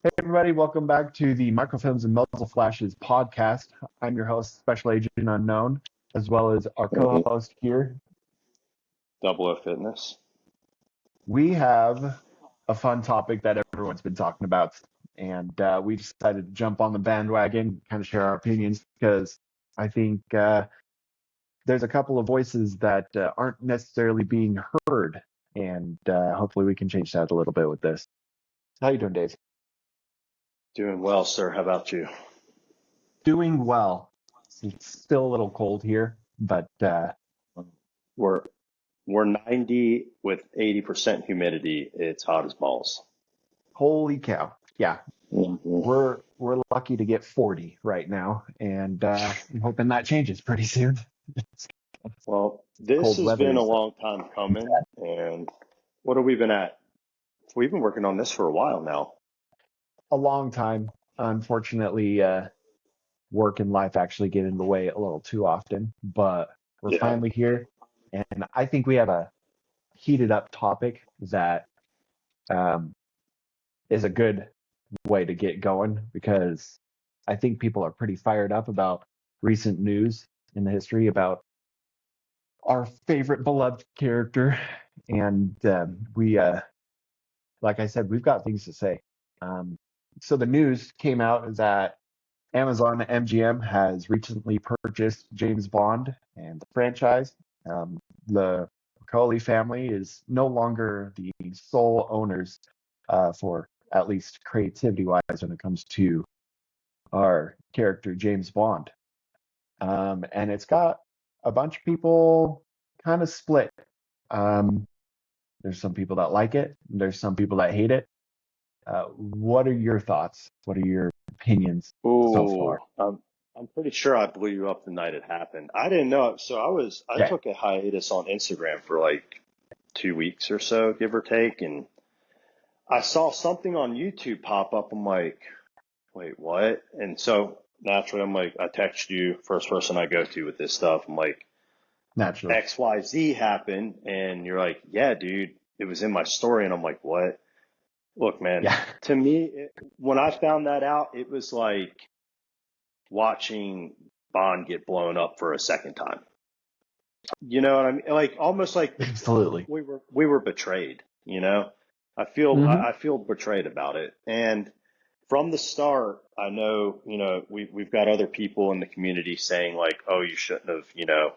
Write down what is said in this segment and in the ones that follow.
Hey everybody, welcome back to the Microfilms and Muzzle Flashes podcast. I'm your host, Special Agent Unknown, as well as our Mhm. co-host here. Double O Fitness. We have a fun topic that everyone's been talking about, and we decided to jump on the bandwagon, kind of share our opinions, because I think there's a couple of voices that aren't necessarily being heard, and hopefully we can change that a little bit with this. How you doing, Dave? Doing well, sir. How about you? Doing well. It's still a little cold here, but We're we're 90 with 80% humidity. It's hot as balls. holy cow. Yeah, hmm we're lucky to get 40 right now, and I'm hoping that changes pretty soon. Well, this Cold has weather been a is long time coming, and what have we been at? We've been working on this for a while now. a long time. Unfortunately, work and life actually get in the way a little too often, but we're Yeah. finally here, and I think we have a heated up topic that um, is a good way to get going because I think people are pretty fired up about recent news in the history about our favorite beloved character. And like I said, we've got things to say. Um, so the news came out that Amazon MGM has recently purchased James Bond and the franchise. The Macaulay family is no longer the sole owners for at least creativity wise when it comes to our character James Bond. And it's got a bunch of people kind of split. Um, there's some people that like it, there's some people that hate it. What are your thoughts? What are your opinions so Ooh, far? I'm pretty sure I blew you up the night it happened. I didn't know it, so I Okay. took a hiatus on Instagram for like 2 weeks or so, give or take, and I saw something on YouTube pop up. I'm like, wait, what? And so naturally, I'm like, I text you, first person I go to with this stuff. I'm like, Naturally. XYZ happened. And you're like, yeah, dude, it was in my story. And I'm like, what? Look, man, Yeah. to me, when I found that out, it was like watching Bond get blown up for a second time. You know what I mean? Like almost like Absolutely. we were betrayed, you know? I feel betrayed about it. And from the start, I know, we've got other people in the community saying like, oh, you shouldn't have,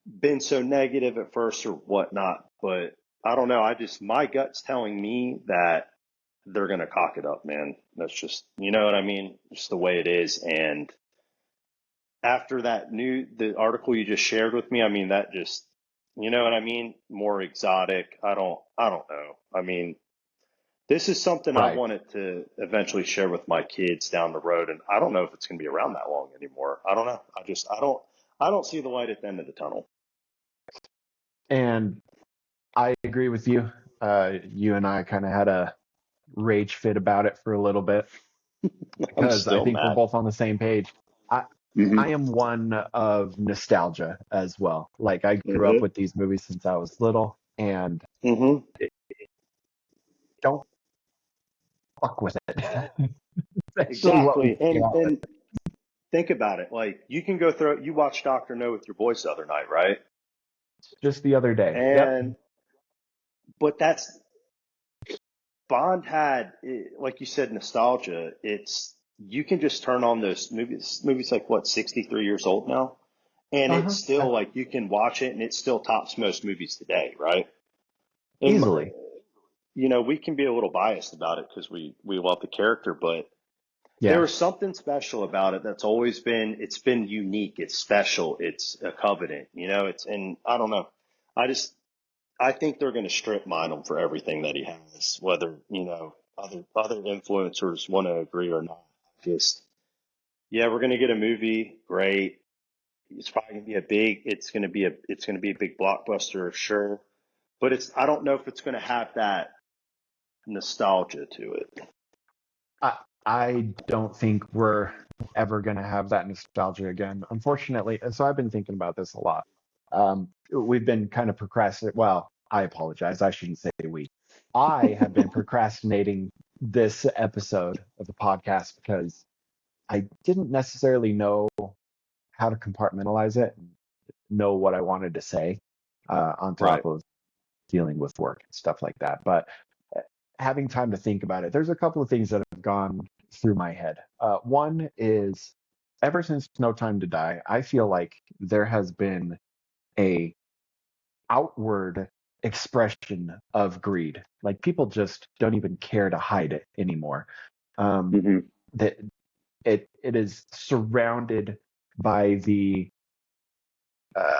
been so negative at first or whatnot. But I don't know. My gut's telling me that they're going to cock it up, man. That's just, you know what I mean? Just the way it is. And after the article you just shared with me, I mean, that just, you know what I mean? More exotic. I don't know. I mean, this is something I Right. wanted to eventually share with my kids down the road, and I don't know if it's going to be around that long anymore. I don't know. I don't see the light at the end of the tunnel. And I agree with you. You and I kind of had a rage fit about it for a little bit I'm because I still think we're mad. both on the same page. I hmm I am one of nostalgia as well. Like I grew up hmm with these movies since I was little, and hmm it, don't fuck with it. Essentially, what we Exactly. came And out with. and think about it. Like you can you watch Doctor No with your boys the other night, right? Just the other day. Yep. And but that's Bond had, like you said, nostalgia. It's you can just turn on those movies. Movies like what, 63 years old now, and it's Uh-huh. still like you can watch it, and it still tops most movies today, right? And Easily. we can be a little biased about it because we love the character, but there Yeah. was something special about it that's always been unique. It's special. It's a covenant. And I don't know. I think they're going to strip mine him for everything that he has, whether other influencers want to agree or not. Just yeah, we're going to get a movie. Great. It's probably going to be a big blockbuster, sure. But I don't know if it's going to have that nostalgia to it. I I don't think we're ever going to have that nostalgia again, unfortunately. And so I've been thinking about this a lot. We've been kind of procrastinating. Well, I apologize. I shouldn't say we. I have been procrastinating this episode of the podcast because I didn't necessarily know how to compartmentalize it and know what I wanted to say on Right. top of dealing with work and stuff like that. But having time to think about it, there's a couple of things that have gone through my head. One is ever since No Time to Die, I feel like there has been a outward expression of greed. Like people just don't even care to hide it anymore. Um, Hmm. that it is surrounded by uh,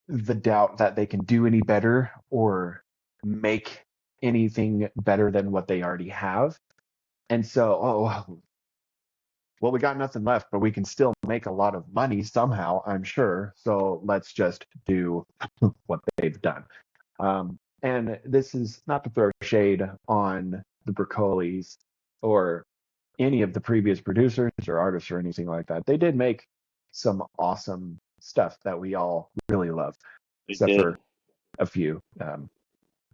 the doubt that they can do any better or make anything better than what they already have. And so, well, we got nothing left, but we can still make a lot of money somehow, I'm sure. So let's just do what they've done. And this is not to throw shade on the Broccolis or any of the previous producers or artists or anything like that. They did make some awesome stuff that we all really love, They except for did. a few.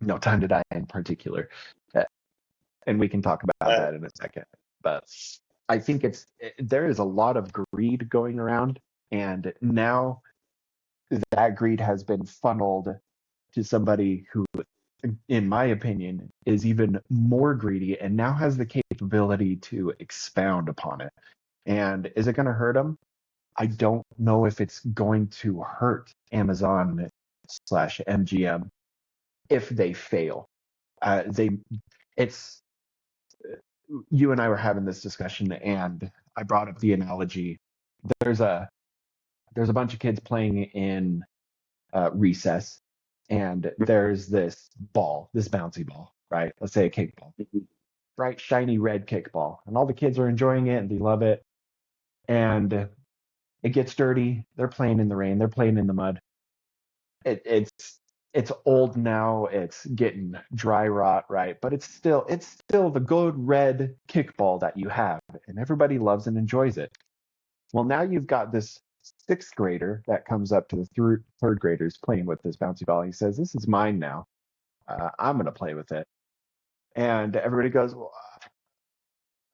No Time to Die in particular. Uh, and we can talk about Uh, that in a second. But I think there is a lot of greed going around, and now that greed has been funneled to somebody who, in my opinion, is even more greedy and now has the capability to expound upon it. And is it going to hurt them? I don't know if it's going to hurt Amazon slash MGM if they fail. They, it's you and I were having this discussion, and I brought up the analogy. There's a there's a bunch of kids playing in recess, and there's this ball, this bouncy ball, right? Let's say a kickball, mhm. bright shiny red kickball, and all the kids are enjoying it and they love it. And it gets dirty. They're playing in the rain. They're playing in the mud. It's old now. It's getting dry rot, right? But it's still the good red kickball that you have, and everybody loves and enjoys it. Well, now you've got this sixth grader that comes up to the third graders playing with this bouncy ball. He says, "This is mine now. I'm going to play with it." And everybody goes, "Well,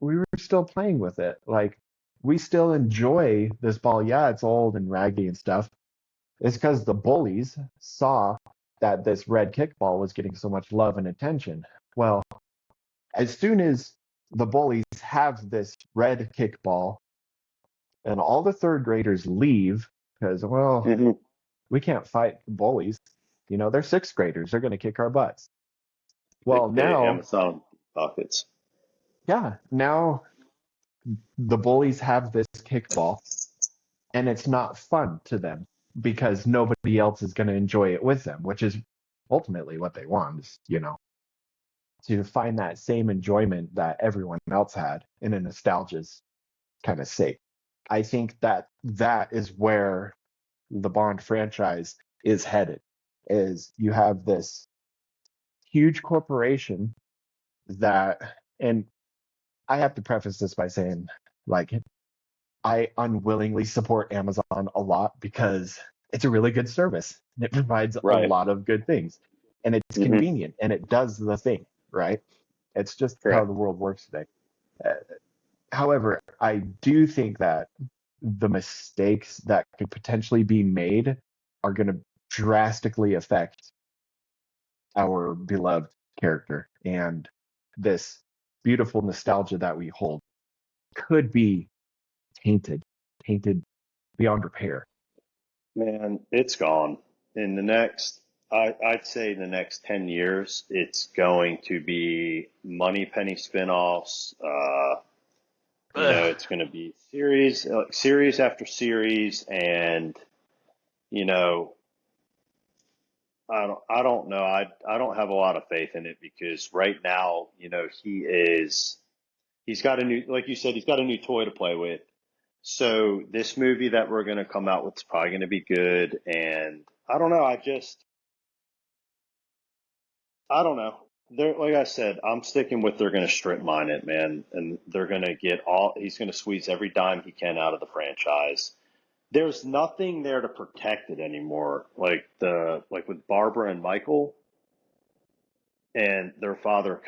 we were still playing with it. Like, we still enjoy this ball. Yeah, it's old and raggy and stuff. It's because the bullies saw that this red kickball was getting so much love and attention. Well, as soon as the bullies have this red kickball and all the third graders leave because, well, Mhm. we can't fight the bullies. They're sixth graders. They're going to kick our butts. They Well, pay now, Amazon buckets. yeah, now the bullies have this kickball and it's not fun to them because nobody else is going to enjoy it with them, which is ultimately what they want, is, to find that same enjoyment that everyone else had in a nostalgia's kind of sake. I think that is where the Bond franchise is headed. Is you have this huge corporation that, and I have to preface this by saying, like, I unwillingly support Amazon a lot because it's a really good service and it provides a Right. lot of good things and it's Hmm. convenient and it does the thing, right? It's just how Correct. the world works today. Uh, However, I do think that the mistakes that could potentially be made are going to drastically affect our beloved character, and this beautiful nostalgia that we hold could be tainted, tainted beyond repair. Man, it's gone. In the next, I'd say the next 10 years, it's going to be money penny spinoffs. Ugh. It's going to be series after series. And, you know, I don't know. I don't have a lot of faith in it because right now, he's got a new, like you said, he's got a new toy to play with. So this movie that we're going to come out with is probably going to be good. And I don't know. I don't know. They're, like I said, I'm sticking with they're going to strip mine it, man. And they're going to he's going to squeeze every dime he can out of the franchise. There's nothing there to protect it anymore. Like with Barbara and Michael and their father,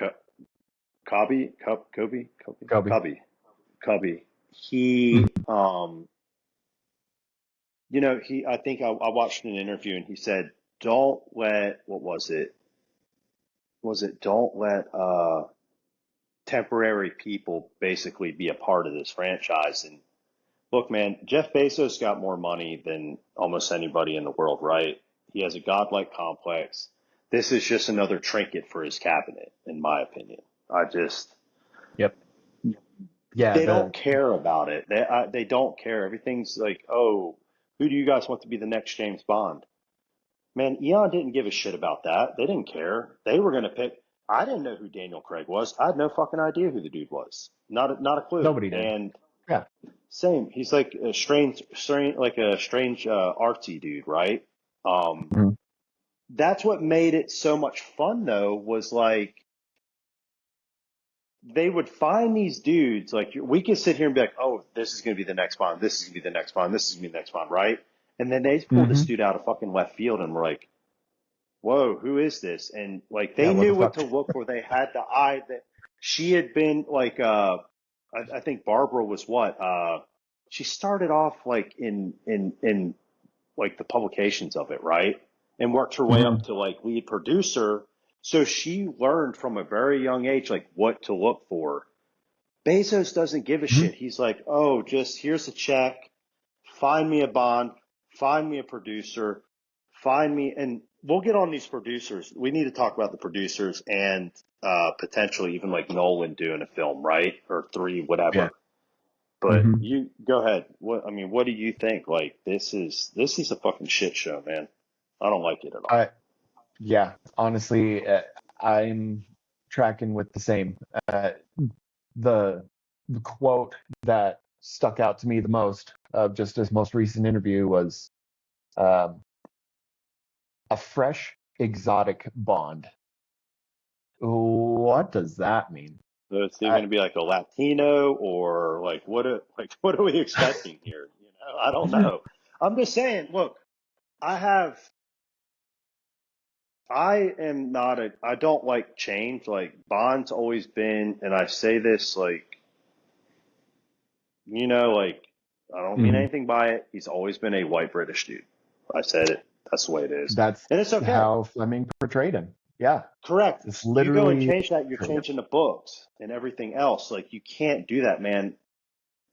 Kobe. Cubby. He, Mhm. I think I watched an interview and he said, don't let, what was it? Don't let, temporary people basically be a part of this franchise. And look, man, Jeff Bezos got more money than almost anybody in the world, right? He has a godlike complex. This is just another trinket for his cabinet, in my opinion. I just, Yep. Yeah. they don't The care about it. They don't care. Everything's like, oh, who do you guys want to be the next James Bond? Man, Eon didn't give a shit about that. They didn't care. They were going to pick. I didn't know who Daniel Craig was. I had no fucking idea who the dude was. Not a clue. Nobody did. And Yeah. same. He's like a strange artsy dude, right? Um, Mhm. that's what made it so much fun, though, was like they would find these dudes. Like we could sit here and be like, "Oh, this is going to be the next Bond. This is going to be the next Bond. This is going to be the next Bond," right? And then they pulled this Mhm. dude out of fucking left field, and we're like, "Whoa, who is this?" And like Yeah. they What the knew what fuck? to look for. They had the eye that she had been like. I think Barbara was what. She started off like in like the publications of it, right? And worked her way up Mhm. to like lead producer. So she learned from a very young age like what to look for. Bezos doesn't give a Mhm. shit. He's like, oh, just here's a check. Find me a Bond. Find me a producer. Find me, and we'll get on these producers. We need to talk about the producers and potentially even like Nolan doing a film, right? Or three, Yeah. whatever. But Mhm. you go ahead. What do you think? Like this is a fucking shit show, man. I don't like it at all. I Yeah. Honestly, I'm tracking with the same. The the quote that stuck out to me the most of just his most recent interview was um, a fresh exotic Bond. What does that mean? So it's either I, going to be like a Latino or like what are we expecting here? I don't know. I'm just saying. Look, I have. I am not a. I don't like change. Like Bond's always been, and I say this like like I don't mean Mhm. anything by it. He's always been a white British dude. I said it. That's the way it is, That's and it's okay. how Fleming portrayed him. Yeah, Correct. it's You go and literally change that, you're portrayed him. changing the books and everything else. Like you can't do that, man.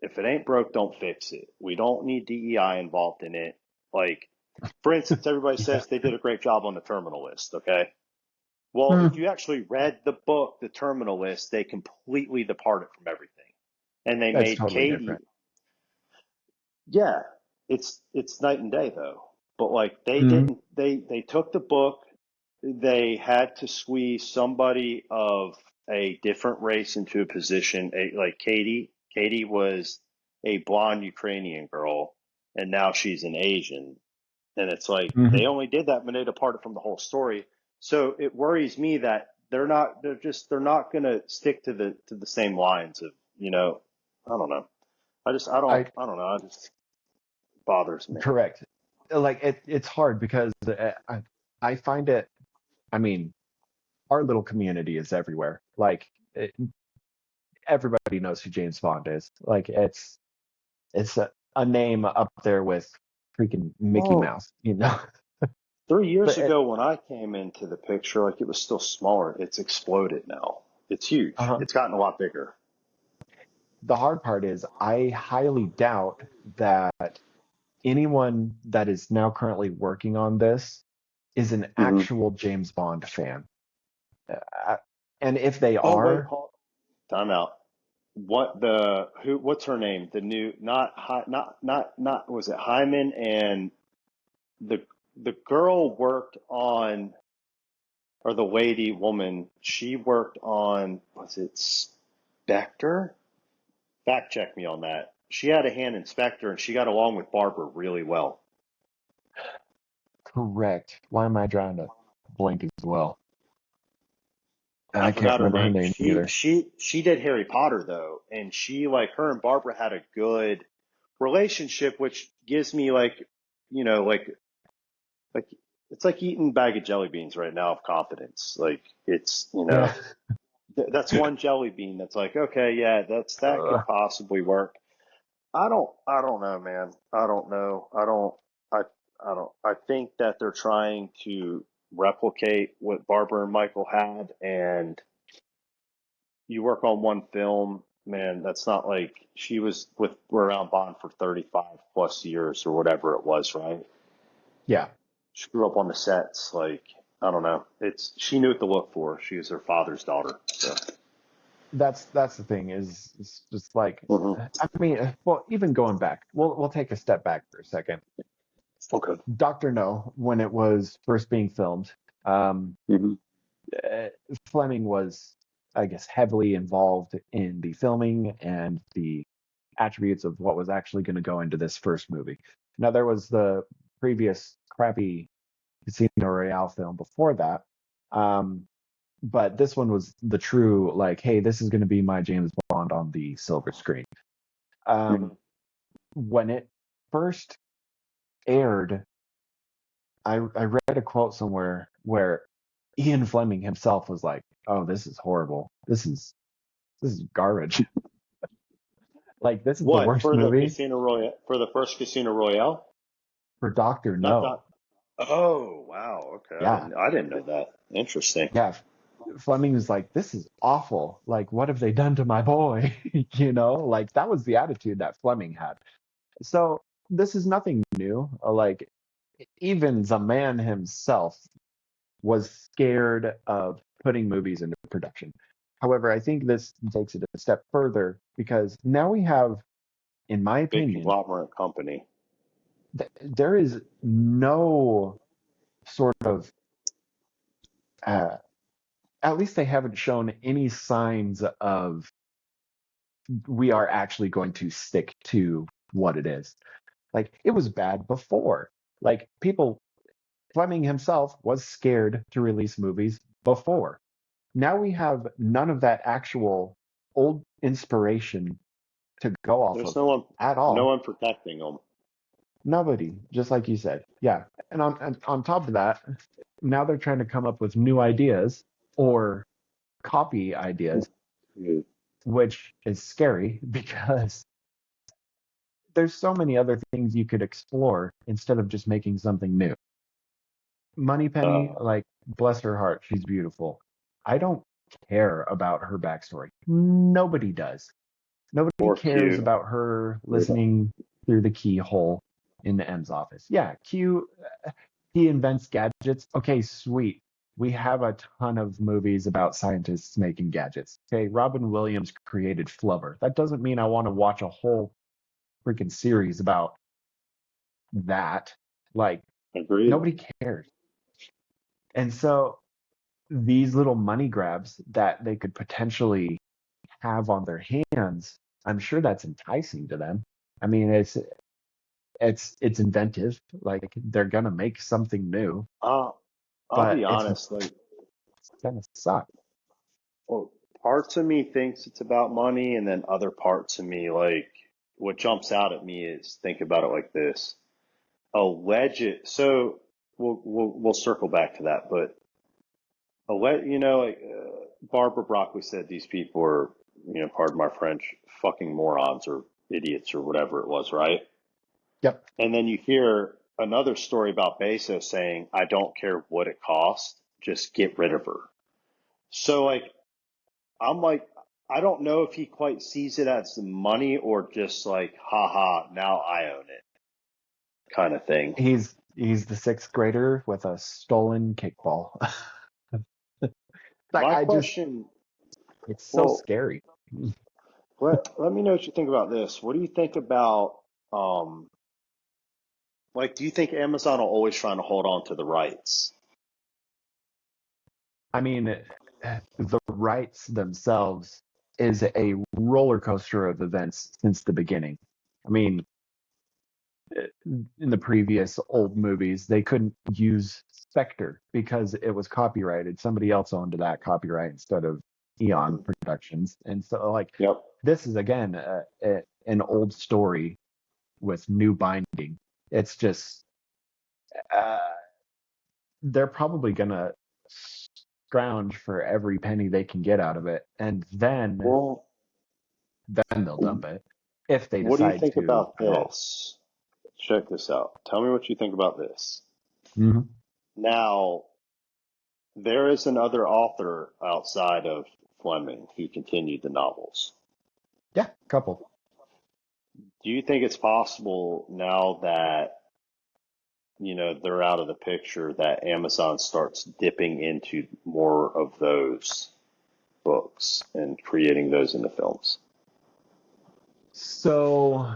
If it ain't broke, don't fix it. We don't need DEI involved in it. Like, for instance, everybody Yeah. says they did a great job on the terminal list, okay? Well, if Hmm. you actually read the book, The Terminal List, they completely departed from everything. And they That's made totally Katie, different. yeah, it's night and day though. But like they Hmm. didn't they took the book, they had to squeeze somebody of a different race into a position. Like Katie. Katie was a blonde Ukrainian girl, and now she's an Asian. And it's like they Hmm. only did that when they departed from the whole story. So it worries me that they're not going to stick to the same lines of I don't know. I I don't know. It just bothers me. Correct. Like it's hard because I find it. I mean, our little community is everywhere. Like everybody knows who James Bond is. Like it's a name up there with freaking Mickey Well, Mouse, you know. 3 years But ago when I came into the picture, like it was still smaller. It's exploded now. It's huge. uh It's gotten a lot bigger. the hard part is I highly doubt that anyone that is now currently working on this is an Hmm. actual James Bond fan. Uh, and if they Oh wait, are, hold. Time out. What the who? What's her name? The new not was it Hyman and the the girl worked on or the lady woman. She worked on was it Spectre? Fact check me on that. She had a hand in Spectre and she got along with Barbara really well. correct. Why am I drawing a blank as well? I I can't forgot her remember her name. name either. She did Harry Potter though, and she like her and Barbara had a good relationship, which gives me like like it's like eating a bag of jelly beans right now of confidence. Like it's Yeah. That's one jelly bean that's like, okay, yeah, that could Uh, possibly work. I don't know, man. I don't know. I I think that they're trying to replicate what Barbara and Michael had, and you work on one film, man, that's not like she was with we're around Bond for 35 plus years or whatever it was, right? yeah, She grew up on the sets, like I don't know. It's she knew what to look for. She was her father's daughter. So that's the thing is it's just like hmm I mean, well, even going back, we'll take a step back for a second. okay. Doctor No, when it was first being filmed, um, hmm uh, Fleming was, I guess, heavily involved in the filming and the attributes of what was actually going to go into this first movie. Now, there was the previous crappy Casino Royale film before that, um, but this one was the true, like, hey, this is going to be my James Bond on the silver screen. Um, hmm when it first aired, I read a quote somewhere where Ian Fleming himself was like, "Oh, this is horrible. This is garbage. Like this is the What worst for the movie Casino Royale for the first Casino Royale? for Doctor Not No." that. Oh wow. Okay, Yeah, I didn't know that. Interesting. yeah. Fleming was like, "This is awful. Like, what have they done to my boy?" You know, like that was the attitude that Fleming had. So this is nothing new. Like even the man himself was scared of putting movies into production. However, I think this takes it a step further because now we have, in my Big opinion, conglomerate company. there is no sort of, uh, at least they haven't shown any signs of we are actually going to stick to what it is. Like it was bad before. Like people, Fleming himself was scared to release movies before. Now we have none of that actual old inspiration to go off There's of at no all. one protecting them. Nobody, just like you said. Yeah. And on top of that, now they're trying to come up with new ideas or copy ideas, Mhm. which is scary because there's so many other things you could explore instead of just making something new. Moneypenny, Uh, like, bless her heart, she's beautiful. I don't care about her backstory. Nobody does. Nobody or cares Q. about her listening through the keyhole in the M's office. Yeah, Q, he invents gadgets. Okay, sweet. We have a ton of movies about scientists making gadgets. Okay, Robin Williams created Flubber. That doesn't mean I want to watch a whole freaking series about that. Like, Agreed. nobody cares. And so these little money grabs that they could potentially have on their hands, I'm sure that's enticing to them. I mean, it's inventive. Like they're gonna make something new, Uh, I'll but be it's honest. Like, gonna suck. well, parts of me thinks it's about money, and then other parts of me, like, what jumps out at me is think about it like this: alleged. So we'll circle back to that, but like Barbara Broccoli said, these people are, pardon my French, fucking morons or idiots or whatever it was, right? Yep. And then you hear another story about Bezos saying, I don't care what it costs, just get rid of her. So, like, I'm like, I don't know if he quite sees it as the money or just like, haha, now I own it kind of thing. He's the sixth grader with a stolen kickball. Like My I just question, it's so well, scary. let me know what you think about this. What do you think about, um, like, do you think Amazon are always trying to hold on to the rights? I mean, the rights themselves is a roller coaster of events since the beginning. I mean, in the previous old movies, they couldn't use Spectre because it was copyrighted. Somebody else owned that copyright instead of Eon Mhm. Productions. And so, like, Yep. this is again an old story with new binding. It's just uh, they're probably gonna scrounge for every penny they can get out of it, and then Well, they'll dump it if they what do you decide think to about at all. this? Check this out. Tell me what you think about this. Hmm. Now, there is another author outside of Fleming who continued the novels. Yeah, couple. Do you think it's possible now that, they're out of the picture that Amazon starts dipping into more of those books and creating those into films? So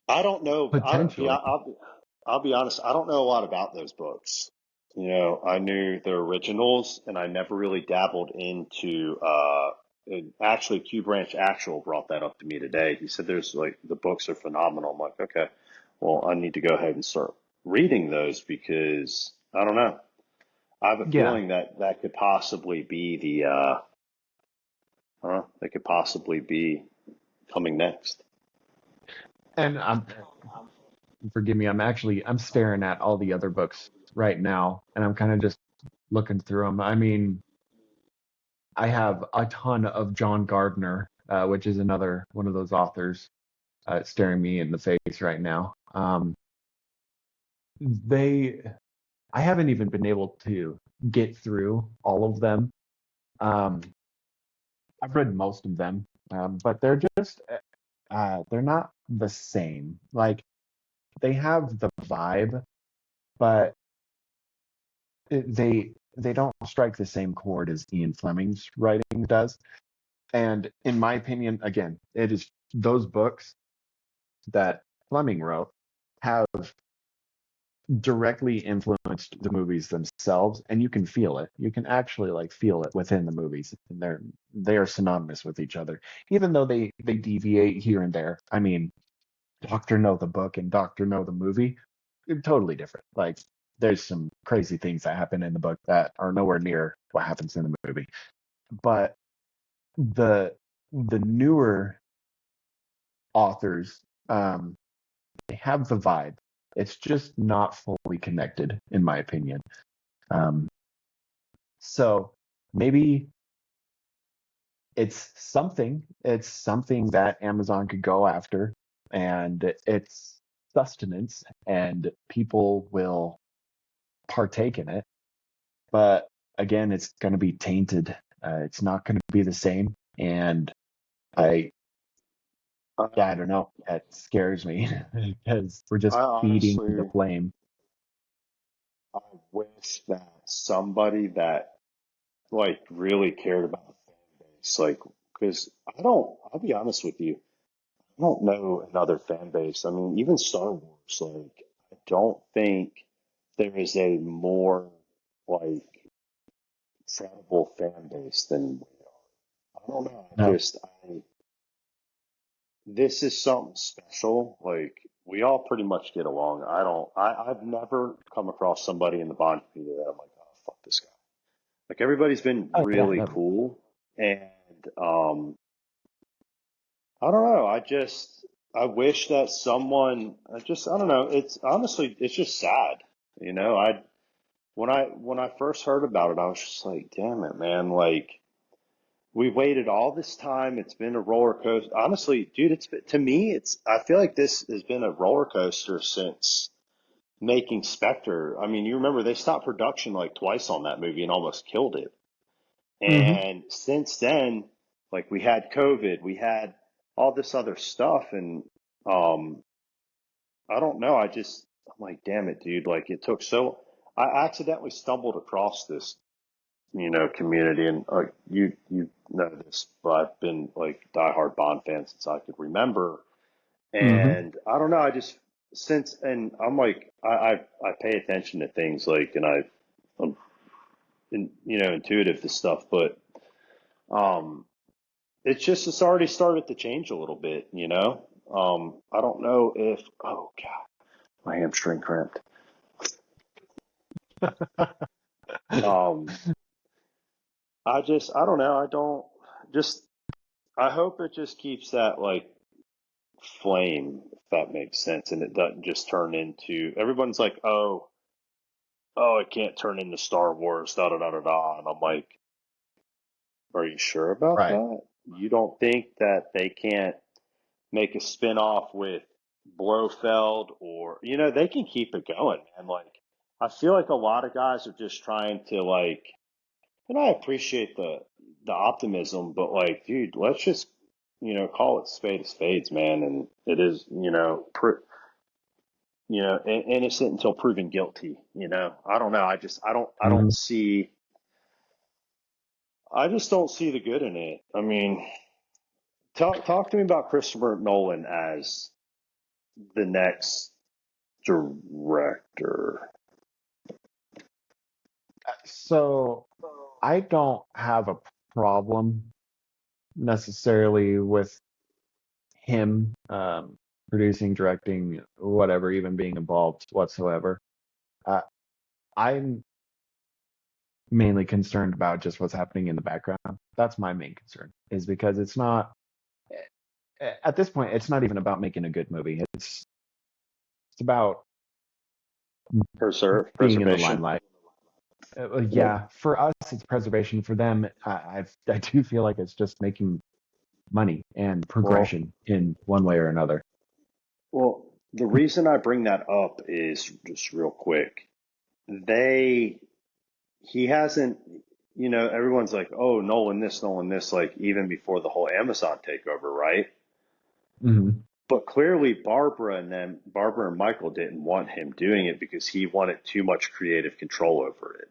I don't know. potentially, I'll be honest. I don't know a lot about those books. I knew the originals, and I never really dabbled into. And actually, Q Branch Actual brought that up to me today. He said there's like the books are phenomenal. I'm like, okay, well, I need to go ahead and start reading those because I don't know. I have a yeah. feeling that that could possibly be that could possibly be coming next. And forgive me, I'm staring at all the other books right now, and I'm kind of just looking through them. I mean, I have a ton of John Gardner, which is another one of those authors staring me in the face right now. They, I haven't even been able to get through all of them. Um, I've read most of them, but they're not the same. Like they have the vibe, but they don't strike the same chord as Ian Fleming's writing does. And in my opinion, again, it is those books that Fleming wrote have directly influenced the movies themselves, and you can feel it. You can actually like feel it within the movies, and they are synonymous with each other, even though they deviate here and there. I mean, Doctor No the book and Doctor No the movie, they're totally different. Like there's some crazy things that happen in the book that are nowhere near what happens in the movie. But the the newer authors, they have the vibe. It's just not fully connected, in my opinion. Um, so maybe it's something that Amazon could go after, and it's sustenance, and people will partake in it. But again, it's going to be tainted. It's not going to be the same. And Yeah. I, I, yeah, I don't know. It scares me because we're just I feeding the honestly, flame. I wish that somebody that like really cared about the fan base, like, because I'll be honest with you, I don't know another fan base. I mean, even Star Wars, like, I don't think there is a more like credible fan base than we are. I don't know. No. This is something special. Like, we all pretty much get along. I've never come across somebody in the Bond community that I'm like, oh, fuck this guy. Like, everybody's been Oh yeah, really never. cool. And, I don't know. I wish that I don't know. It's honestly, it's just sad. You know, when I first heard about it, I was just like, damn it, man. Like, we waited all this time. It's been a roller coaster. Honestly, dude, to me, I feel like this has been a roller coaster since making Spectre. I mean, you remember they stopped production like twice on that movie and almost killed it. Hmm. And since then, like we had COVID, we had all this other stuff, and um, I don't know. I'm like, damn it, dude. Like it took so. I accidentally stumbled across this, community, and you know this, but I've been like diehard Bond fan since I could remember, Hmm. and I don't know. And I'm like, I pay attention to things like, and I'm, intuitive to stuff, but um. It's already started to change a little bit, you know. I don't know if oh god, my hamstring cramped. Um, I don't know. I don't just I hope it just keeps that like flame, if that makes sense, and it doesn't just turn into everyone's like, oh, oh, it can't turn into Star Wars, da da da da da. And I'm like, are you sure about Right. that? You don't think that they can't make a spin-off with Blofeld, or they can keep it going, man. Like, I feel like a lot of guys are just trying to, like, and I appreciate the optimism, but like, dude, let's just call it spade of spades, man. And it is, innocent until proven guilty. I don't know. I don't Mhm. see. I just don't see the good in it. I mean, talk to me about Christopher Nolan as the next director. So I don't have a problem necessarily with him producing, directing, whatever, even being involved whatsoever. Uh, I'm mainly concerned about just what's happening in the background. That's my main concern, is because it's not, at this point, it's not even about making a good movie. It's about being in the Preservation. limelight. Well, Yeah, for us, it's preservation. For them, I do feel like it's just making money and well, progression in one way or another. well. The reason I bring that up is just real quick. They He hasn't. Everyone's like, oh, Nolan this, like even before the whole Amazon takeover, right? Hmm. But clearly, Barbara and Michael didn't want him doing it because he wanted too much creative control over it.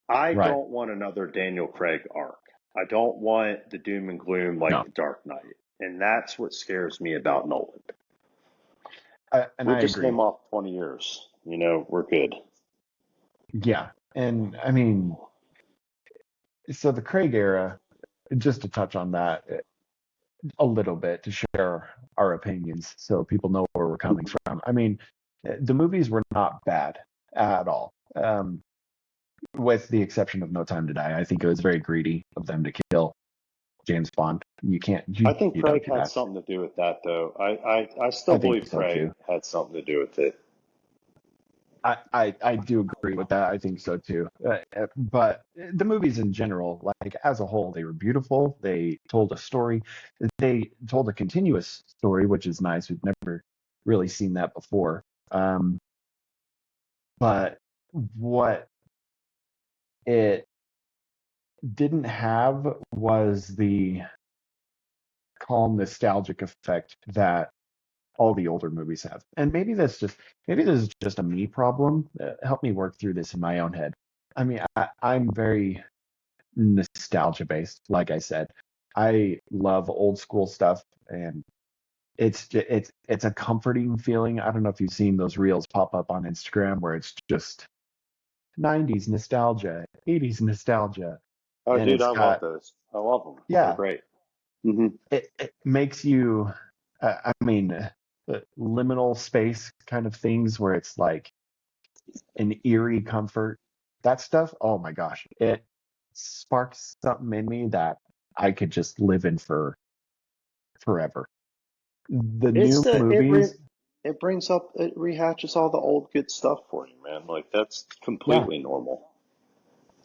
I Right. don't want another Daniel Craig arc. I don't want the doom and gloom like No. The Dark Knight. And that's what scares me about Nolan. And We I just agree. came off 20 years. We're good. Yeah. And I mean, so the Craig era, just to touch on that a little bit to share our opinions so people know where we're coming from. I mean, the movies were not bad at all. With the exception of No Time to Die. I think it was very greedy of them to kill James Bond. You can't, I think you don't Craig do had that. something to do with that, though. I still I think believe so Craig too. had something to do with it. I do agree with that. I think so too. But the movies in general, like as a whole, they were beautiful. They told a story. They told a continuous story, which is nice. We've never really seen that before. Um, but what it didn't have was the calm, nostalgic effect that all the older movies have. And maybe this is just a me problem. Help me work through this in my own head. I mean, I'm very nostalgia based. Like I said, I love old school stuff, and it's a comforting feeling. I don't know if you've seen those reels pop up on Instagram where it's just 90s nostalgia, 80s nostalgia, Oh, and dude, it's I love got, those. I love them. They're yeah, great. Hmm. it makes you, I mean, liminal space kind of things where it's like an eerie comfort. That stuff, oh my gosh, it sparks something in me that I could just live in for forever. The It's new the movies, it brings up, it rehatches all the old good stuff for you, man. Like, that's yeah, completely normal.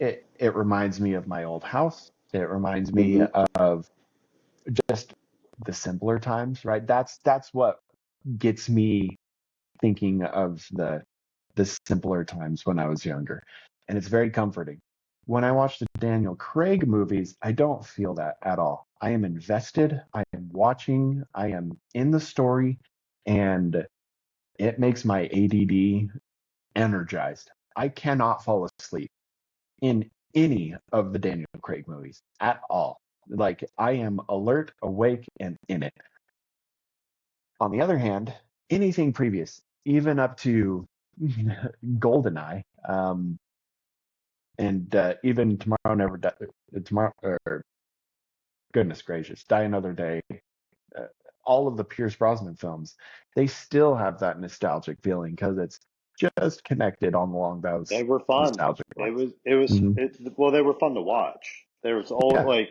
it reminds me of my old house. It reminds me Hmm. of just the simpler times, right? That's what gets me thinking of the simpler times when I was younger. And it's very comforting. When I watch the Daniel Craig movies, I don't feel that at all. I am invested, I am watching, I am in the story, and it makes my ADD energized. I cannot fall asleep in any of the Daniel Craig movies at all. Like I am alert, awake, and in it. On the other hand, anything previous, even up to Goldeneye, and even Tomorrow Never Die, Tomorrow, or goodness gracious, Die Another Day, uh, all of the Pierce Brosnan films, they still have that nostalgic feeling because it's just connected on along They those were fun. nostalgic It lines. was, it was, Hmm. it, well, they were fun to watch. There was all, Yeah. like,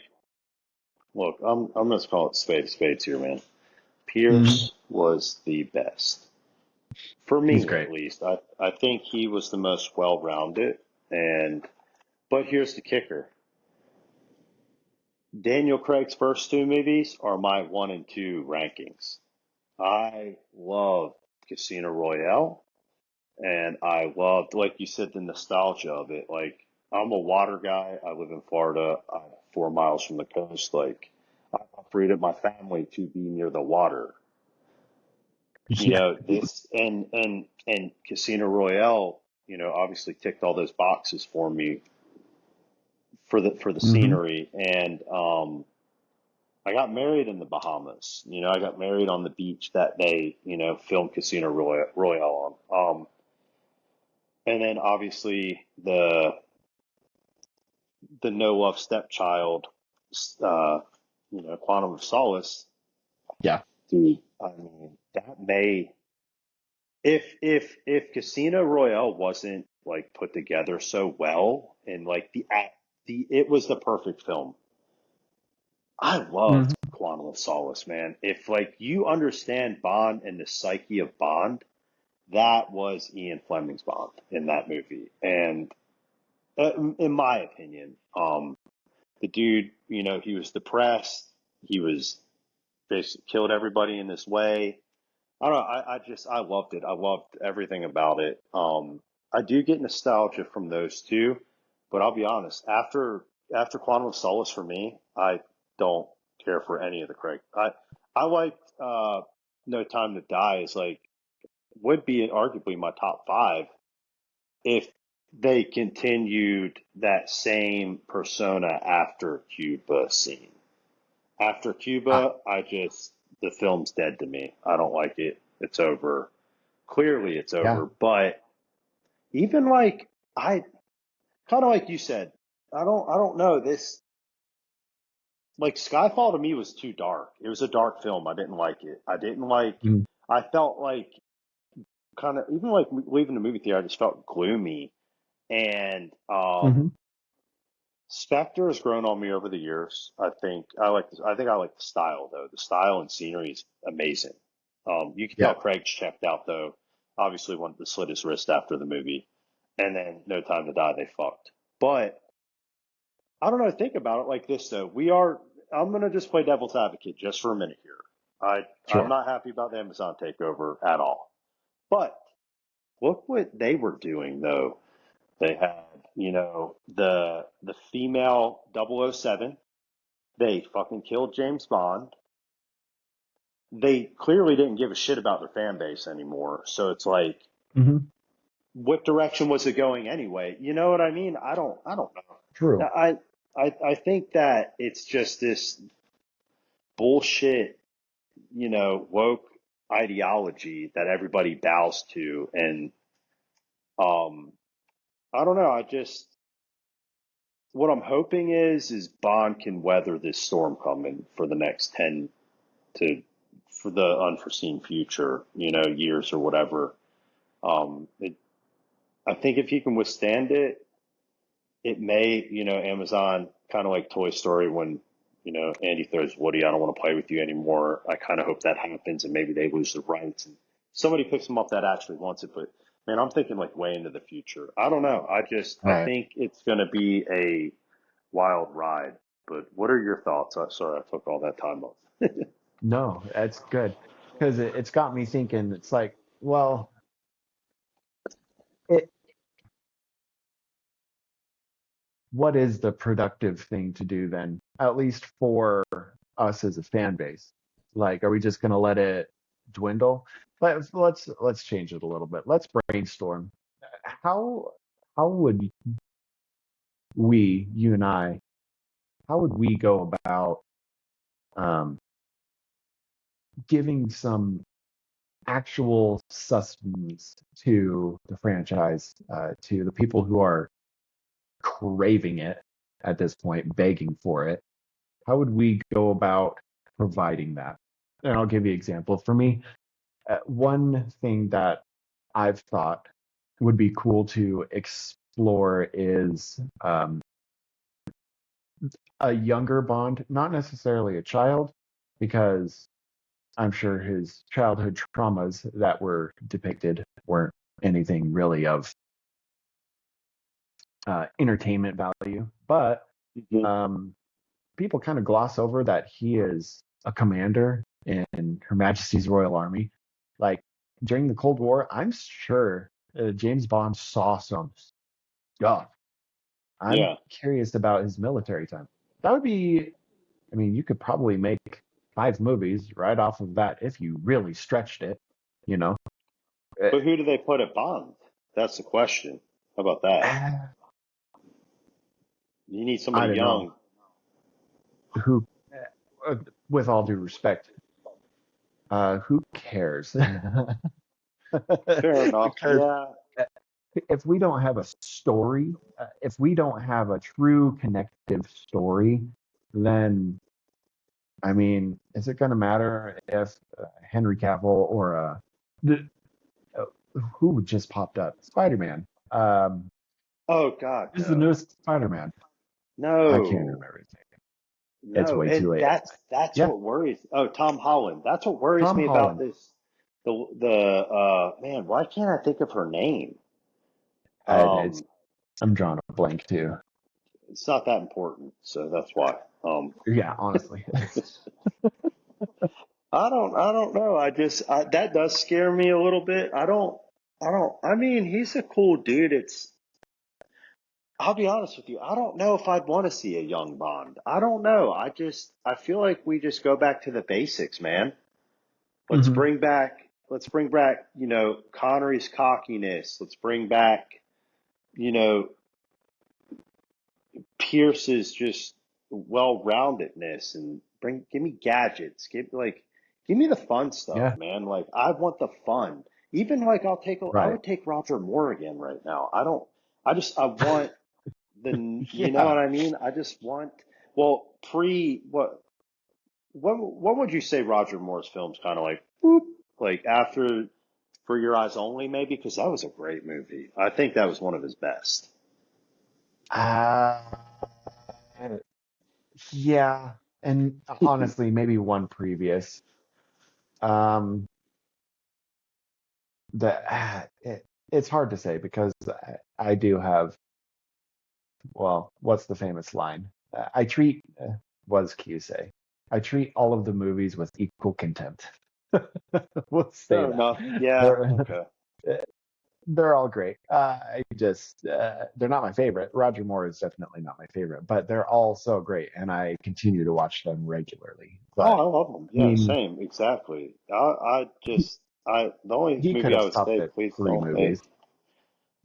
look, I'm going to call it spades here, man. Hmm. Pierce was the best. For He's me, at great. least, I think he was the most well-rounded. And but here's the kicker: Daniel Craig's first two movies are my one and two rankings. I love Casino Royale, and I loved, like you said, the nostalgia of it. Like, I'm a water guy. I live in Florida, 4 miles from the coast. Like, I operated my family to be near the water. Yeah. This and Casino Royale, obviously ticked all those boxes for me for the Hmm. scenery. And I got married in the Bahamas. I got married on the beach that they, filmed Casino Royale on. And then obviously the no love stepchild, uh, Quantum of Solace, Yeah. dude. I mean, that may if Casino Royale wasn't like put together so well and like the it was the perfect film. I loved Hmm. Quantum of Solace, man. If like you understand Bond and the psyche of Bond, that was Ian Fleming's Bond in that movie. And in my opinion, the dude, he was depressed. He was basically killed everybody in this way. I don't know. I loved it. I loved everything about it. I do get nostalgia from those two, but I'll be honest. After Quantum of Solace for me, I don't care for any of the Craig. I liked No Time to Die is like would be arguably my top five if they continued that same persona after Cuba scene. After Ah, Cuba, the film's dead to me. I don't like it. It's over. Clearly it's yeah. over. But even like I kind of like you said, I don't know this like Skyfall to me was too dark. It was a dark film. I didn't like it. I felt like kind of even like leaving the movie theater, I just felt gloomy. And Mm-hmm. Spectre has grown on me over the years. I think I like the style though. The style and scenery is amazing. You can tell Yeah. Craig's checked out though. Obviously wanted to slit his wrist after the movie. And then No Time to Die, they fucked. But I don't know, think about it like this though. I'm gonna just play devil's advocate just for a minute here. I'm Sure. not happy about the Amazon takeover at all. But look what they were doing though. They had, the female 007. They fucking killed James Bond. They clearly didn't give a shit about their fan base anymore. So it's like, Hmm. what direction was it going anyway? You know what I mean? I don't know. True. I think that it's just this bullshit, woke ideology that everybody bows to. And um, I don't know. What I'm hoping is Bond can weather this storm coming for the next 10 to for the unforeseen future, years or whatever. It, I think if he can withstand it, it may, Amazon kind of like Toy Story when, Andy throws Woody, I don't want to play with you anymore. I kind of hope that happens and maybe they lose the rights and somebody picks them up that actually wants it. But man, I'm thinking like way into the future. I don't know. I Right. think it's going to be a wild ride. But what are your thoughts? Sorry, I took all that time off. No, that's good because it's got me thinking. It's like, well, it, what is the productive thing to do then? At least for us as a fan base. Like, are we just going to let it dwindle? Let's change it a little bit. Let's brainstorm. How how would you and I, how would we go about um, giving some actual sustenance to the franchise, to the people who are craving it at this point, begging for it? How would we go about providing that? And I'll give you an example. For me, one thing that I've thought would be cool to explore is a younger Bond, not necessarily a child, because I'm sure his childhood traumas that were depicted weren't anything really of entertainment value. But Mhm. um, people kind of gloss over that he is a commander in Her Majesty's Royal Army. Like during the Cold War, I'm sure James Bond saw some stuff. I'm Yeah. curious about his military time. That would be, I mean, you could probably make 5 movies right off of that if you really stretched it, you know. Uh, But who do they put at Bond? That's the question. How about that? You need somebody I don't know young. who, uh, with all due respect, who cares? Fair enough. Because Yeah. if we don't have a story, if we don't have a true connective story, then I mean, is it going to matter if Henry Cavill or the, uh, who just popped up? Spider-Man. Oh God, This is the no. newest Spider-Man. I can't No. remember his name. It's No. way too And late. that's Yeah, what worries. Oh, Tom Holland. That's what worries Tom me about Holland. this. Man, why can't I think of her name? It's Um, I'm drawing a blank too. it's not that important, so that's why. Yeah, honestly. I don't know. That does scare me a little bit. I mean, he's a cool dude. I'll be honest with you. I don't know if I'd want to see a young Bond. I don't know. I feel like we just go back to the basics, man. Hmm. Let's bring back, Connery's cockiness. Let's bring back, you know, Pierce's just well-roundedness and give me gadgets. Give me the fun stuff, Yeah, man. Like I want the fun. Even like I right. would take Roger Moore again right now. I want you know Yeah, what I mean? I just want, well, what would you say Roger Moore's films kind of like, boop, like after For Your Eyes Only, maybe? Because that was a great movie. I think that was one of his best. uh, yeah, and honestly, maybe one previous. Um, it's hard to say because I do have, well, what's the famous line? I treat was Q say. I treat all of the movies with equal contempt. We'll say Fair that. enough. Yeah. They're Okay. they're all great. I just they're not my favorite. Roger Moore is definitely not my favorite, but they're all so great, and I continue to watch them regularly. Oh, But I love them. I Yeah, mean, same. Exactly. The only he could movie I have would stopped say, at please three don't make. movies.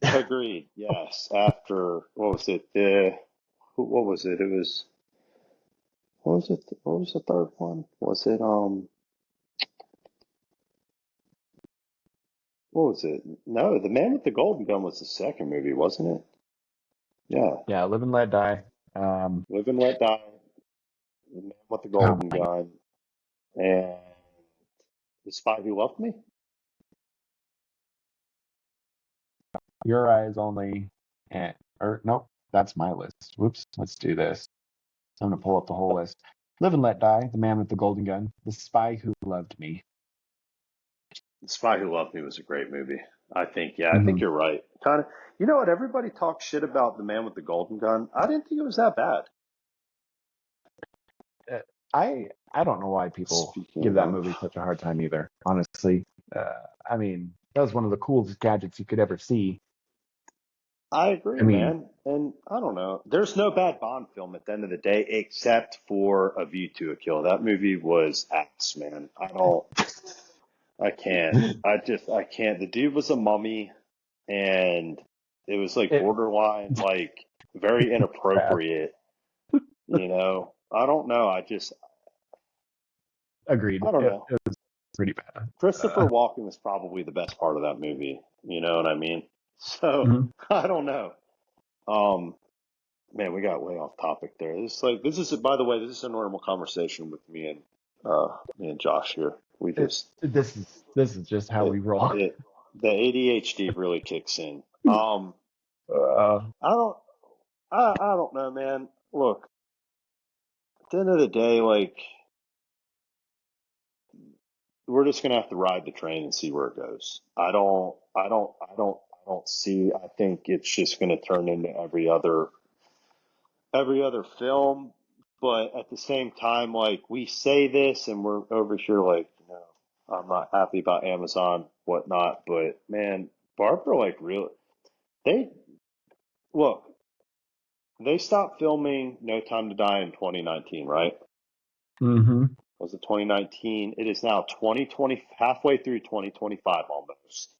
Agreed. Yes. After, what was it? What was it? It was, what was it? What was the third one? Was it, what was it? No, The Man with the Golden Gun was the second movie, wasn't it? Yeah. Yeah, Live and Let Die. Um, Live and Let Die, The Man with the oh Golden my God, Gun, and The Spy Who Loved Me. Your Eyes Only, and or nope, that's my list. Whoops, let's do this. I'm gonna pull up the whole list. Live and Let Die, The Man with the Golden Gun, The Spy Who Loved Me. The Spy Who Loved Me was a great movie. I think Hmm. you're right. Kind of, you know what? Everybody talks shit about The Man with the Golden Gun. I didn't think it was that bad. Uh, I don't know why people give Speaking that of, movie such a hard time either. Honestly, I mean that was one of the coolest gadgets you could ever see. I I agree, mean, man. And I don't know. There's no bad Bond film at the end of the day, except for A View to a Kill. That movie was ass, man. I can't. I can't. The dude was a mummy, and it was like it borderline, like very bad. inappropriate. I don't know. Agreed. I don't know. It was pretty bad. Christopher Uh, Walken was probably the best part of that movie. You know what I mean? So mhm. I don't know. Um, Man, we got way off topic there. By the way, this is a normal conversation with me and Josh here. We it, just this is just how we it roll. it the ADHD really kicks in. Uh, I don't I don't know, man. Look, at the end of the day, like we're just gonna have to ride the train and see where it goes. I don't see. I think it's just gonna turn into every other film. But at the same time, like we say this and we're over here like, I'm not happy about Amazon, whatnot. But man, Barbara, like real, they look, they stopped filming No Time to Die in 2019, right? Mm-hmm. Was it 2019? It is now 2020, halfway through 2025 almost.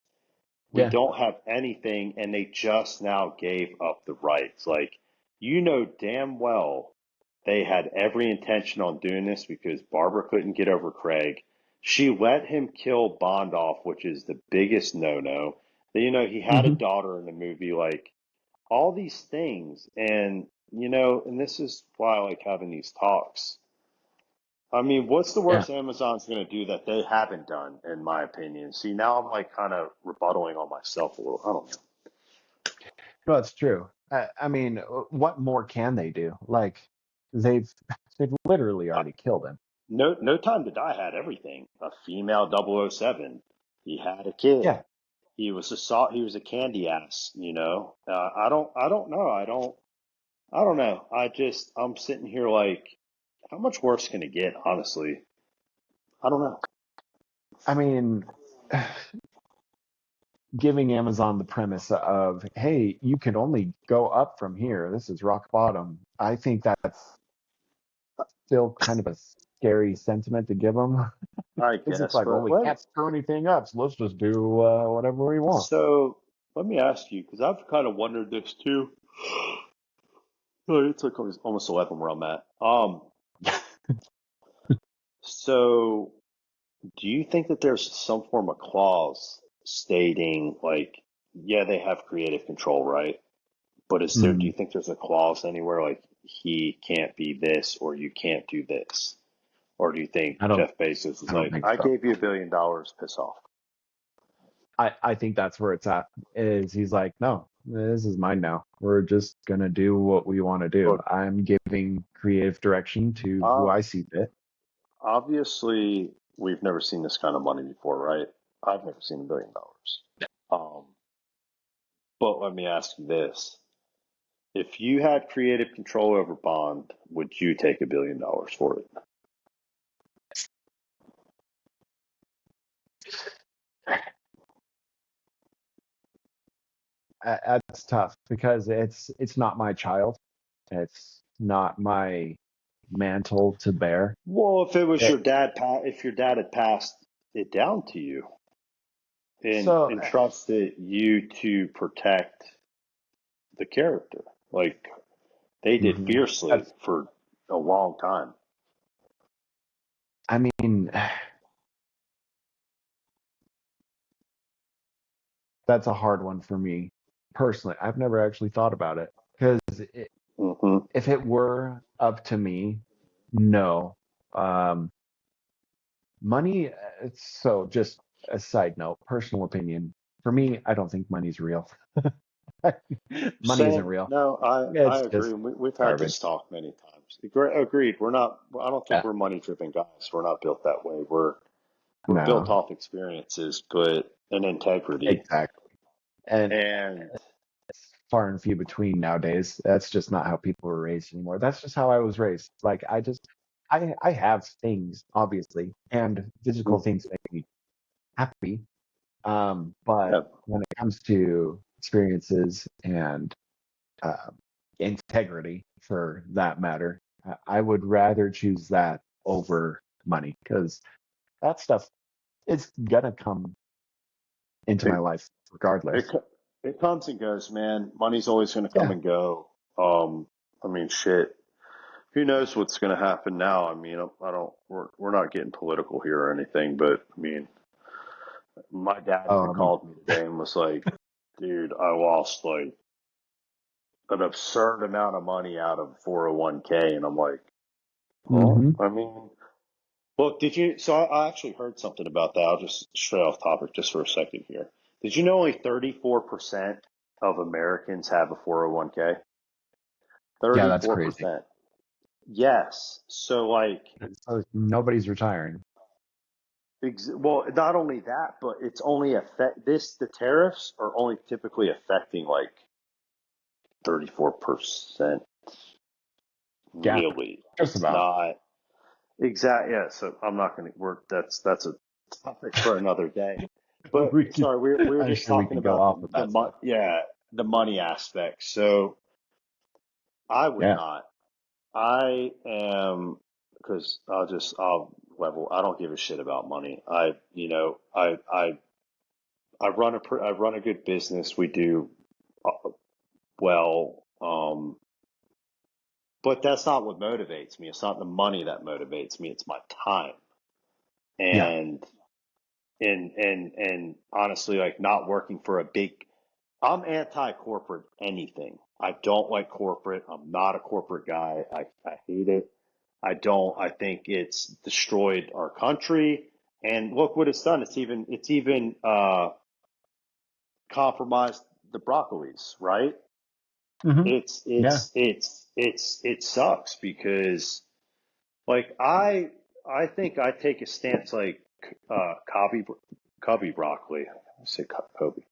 We Yeah. don't have anything, and they just now gave up the rights. Like, damn well they had every intention on doing this because Barbara couldn't get over Craig. She let him kill Bond off, which is the biggest no-no. He had a Mm-hmm. daughter in the movie, like all these things. And this is why I like having these talks. I mean, what's the Yeah. worst Amazon's going to do that they haven't done, in my opinion? See, now I'm like kind of rebuttaling on myself a little. I don't know. No, it's true. I mean, what more can they do? Like, they've they've literally Uh, already killed him. No Time to Die had everything. A female 007. He had a kid. Yeah. He was a candy ass, I don't know. I don't know. I'm sitting here like, how much worse can it get, honestly? I don't know. I mean, giving Amazon the premise of, hey, you can only go up from here. This is rock bottom. I think that's still kind of a scary sentiment to give them. I It's just guess, like, well, but we can't screw anything up, so let's just do whatever we want. so let me ask you, because I've kind of wondered this too. Oh, it's like almost 11 where I'm at. So do you think that there's some form of clause stating like, yeah, they have creative control, right? But do Mm, you think there's a clause anywhere like he can't be this or you can't do this? Or do you think I don't. Jeff Bezos is I don't like, think I so. gave you $1 billion, piss off? I think that's where it's at. Is he's like, no, this is mine now. We're just gonna do what we want to do. Look, I'm giving creative direction to who uh, I see fit. obviously, we've never seen this kind of money before, right? I've never seen $1 billion. Um, but let me ask you this. If you had creative control over Bond, would you take $1 billion for it? That's tough because it's not my child. It's not my mantle to bear. Well, if it was It, if your dad had passed it down to you and so entrusted you to protect the character, like they did mhm. fiercely for a long time. I mean, that's a hard one for me personally. I've never actually thought about it because Hmm. if it were up to me, no. Um, money. So just a side note, personal opinion. For me, I don't think money's real. Money isn't Same. real. No, I It's agree. just We've had this garbage. talk many times. Agreed. We're not. I don't think Yeah. we're money driven guys. We're not built that way. We're built No. off experiences, but and integrity. Exactly. And And it's far and few between nowadays. That's just not how people were raised anymore. That's just how I was raised. Like I have things, obviously, and physical things make me happy. But yeah, when it comes to experiences and uh, integrity, for that matter, I would rather choose that over money because that stuff is gonna come into it, my life it regardless. it comes and goes, man. Money's always going to come Yeah. and go. I mean, shit. Who knows what's going to happen now? I mean, I don't. We're not getting political here or anything, but I mean, my dad even Um. called me today and was like, "Dude, I lost like an absurd amount of money out of 401k," and I'm like, "Well, Hmm. I mean, look, did you?" So I actually heard something about that. I'll just stray off topic just for a second here. Did you know only 34% of Americans have a 401k? Yeah, that's crazy. 34%. Yes. So like So nobody's retiring. Well, not only that, but it's only the tariffs are only typically affecting like 34%. Yeah, Really, just it's about. not exact. Yeah, so I'm not going to work. That's a topic for another day. But We could, sorry, we were I'm just sure we talking could go about off with that stuff. yeah, the money aspect. So I would Yeah. not. I am because I'll level. I don't give a shit about money. I run a good business. We do well. But that's not what motivates me. It's not the money that motivates me. It's my time. Yeah. And and honestly, like not working for a big. I'm anti-corporate anything. I don't like corporate. I'm not a corporate guy. I hate it. I don't. I think it's destroyed our country. And look what it's done. It's even compromised the broccolis, right? Hmm. Yeah. It sucks because like I think I take a stance like Cubby Cubby broccoli. I say Kobe.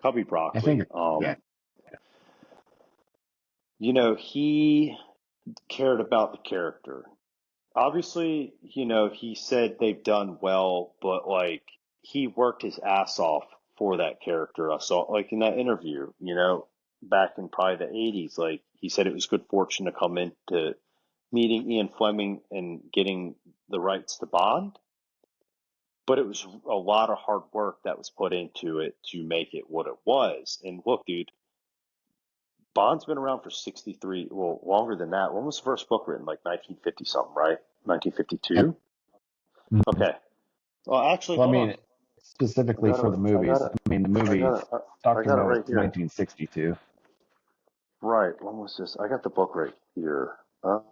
Cubby I think, broccoli. yeah. He cared about the character. Obviously, he said they've done well, but like he worked his ass off for that character. I saw like in that interview, back in probably the 80s, like he said it was good fortune to come into meeting Ian Fleming and getting the rights to Bond, but it was a lot of hard work that was put into it to make it what it was. And look, dude, Bond's been around for 63, well, longer than that. When was the first book written? Like 1950 something, right? Yep. 1952? Mhm. Okay. Well, actually, Well, I hold on. mean, specifically for the I got movies, it. I mean, the I movie got it. I Dr. got it No is right here. 1962. Right. When was this? I got the book right here. When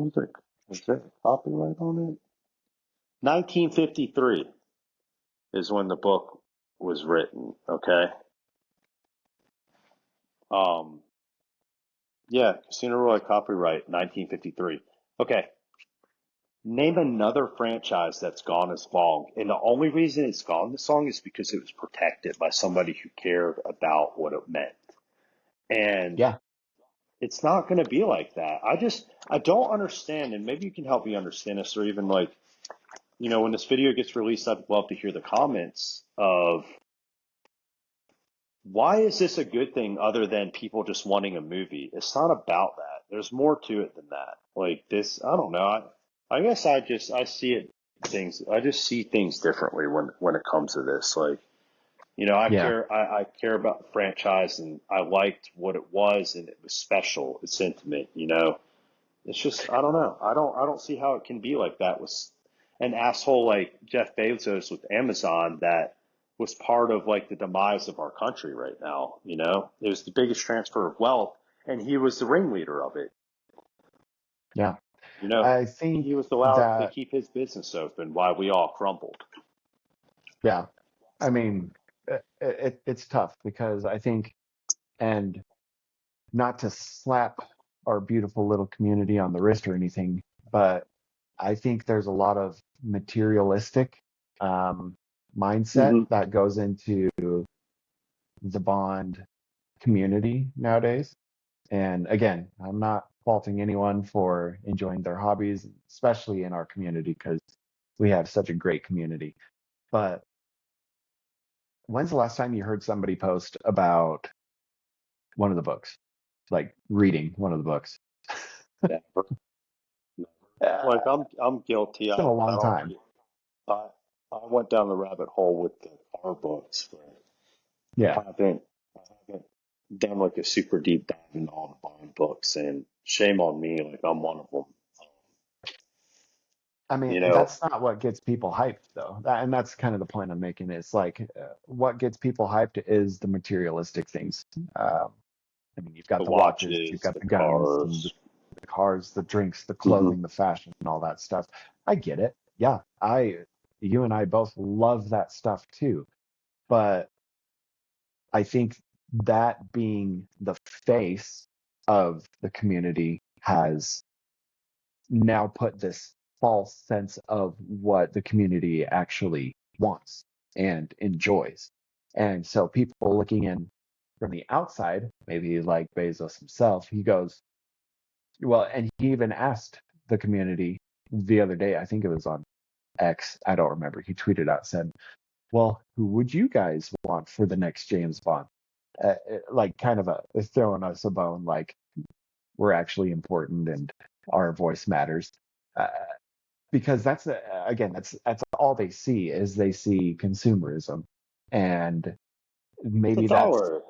was it? Was there copyright on it? 1953 is when the book was written. Okay. Um, yeah, Casino Royale copyright 1953. Okay. Name another franchise that's gone as long. And the only reason it's gone this long is because it was protected by somebody who cared about what it meant. And Yeah. it's not going to be like that. I don't understand. And maybe you can help me understand this, or even like, when this video gets released, I'd love to hear the comments of why is this a good thing other than people just wanting a movie? It's not about that. There's more to it than that. Like this, I don't know. I guess I see I just see things differently when it comes to this. Like, Yeah. I care about the franchise and I liked what it was and it was special. It's intimate, It's just, I don't know. I don't see how it can be like that with an asshole like Jeff Bezos with Amazon that was part of like the demise of our country right now. It was the biggest transfer of wealth, and he was the ringleader of it. Yeah. You know, I he think was allowed to that, keep his business open while we all crumbled. yeah, I mean, it's tough because I think, and not to slap our beautiful little community on the wrist or anything, but I think there's a lot of materialistic um, mindset Hmm. that goes into the Bond community nowadays. And again, I'm not faulting anyone for enjoying their hobbies, especially in our community, because we have such a great community. But when's the last time you heard somebody post about one of the books, like reading one of the books? Never, never. Uh, Like I'm guilty. it's been a I long don't. time. I I went down the rabbit hole with the car books, but Yeah. I haven't done like a super deep dive into all the Bond books, and shame on me, like I'm one of them. I mean, You know, that's not what gets people hyped, though. And that's kind of the point I'm making. Is like what gets people hyped is the materialistic things. I mean, you've got the the watches, you've watches, got the the guns, and cars. the cars, the drinks, the Hmm. clothing, the fashion, and all that stuff. I get it. Yeah, you and I both love that stuff too. But I think that being the face of the community has now put this false sense of what the community actually wants and enjoys. And so people looking in from the outside, maybe like Bezos himself, he goes, well, and he even asked the community the other day, I think it was on X, I don't remember. He tweeted out, said, well, who would you guys want for the next James Bond? Like kind of throwing us a bone, like we're actually important and our voice matters. Uh, because again, that's all they see is they see consumerism, and maybe It's that's our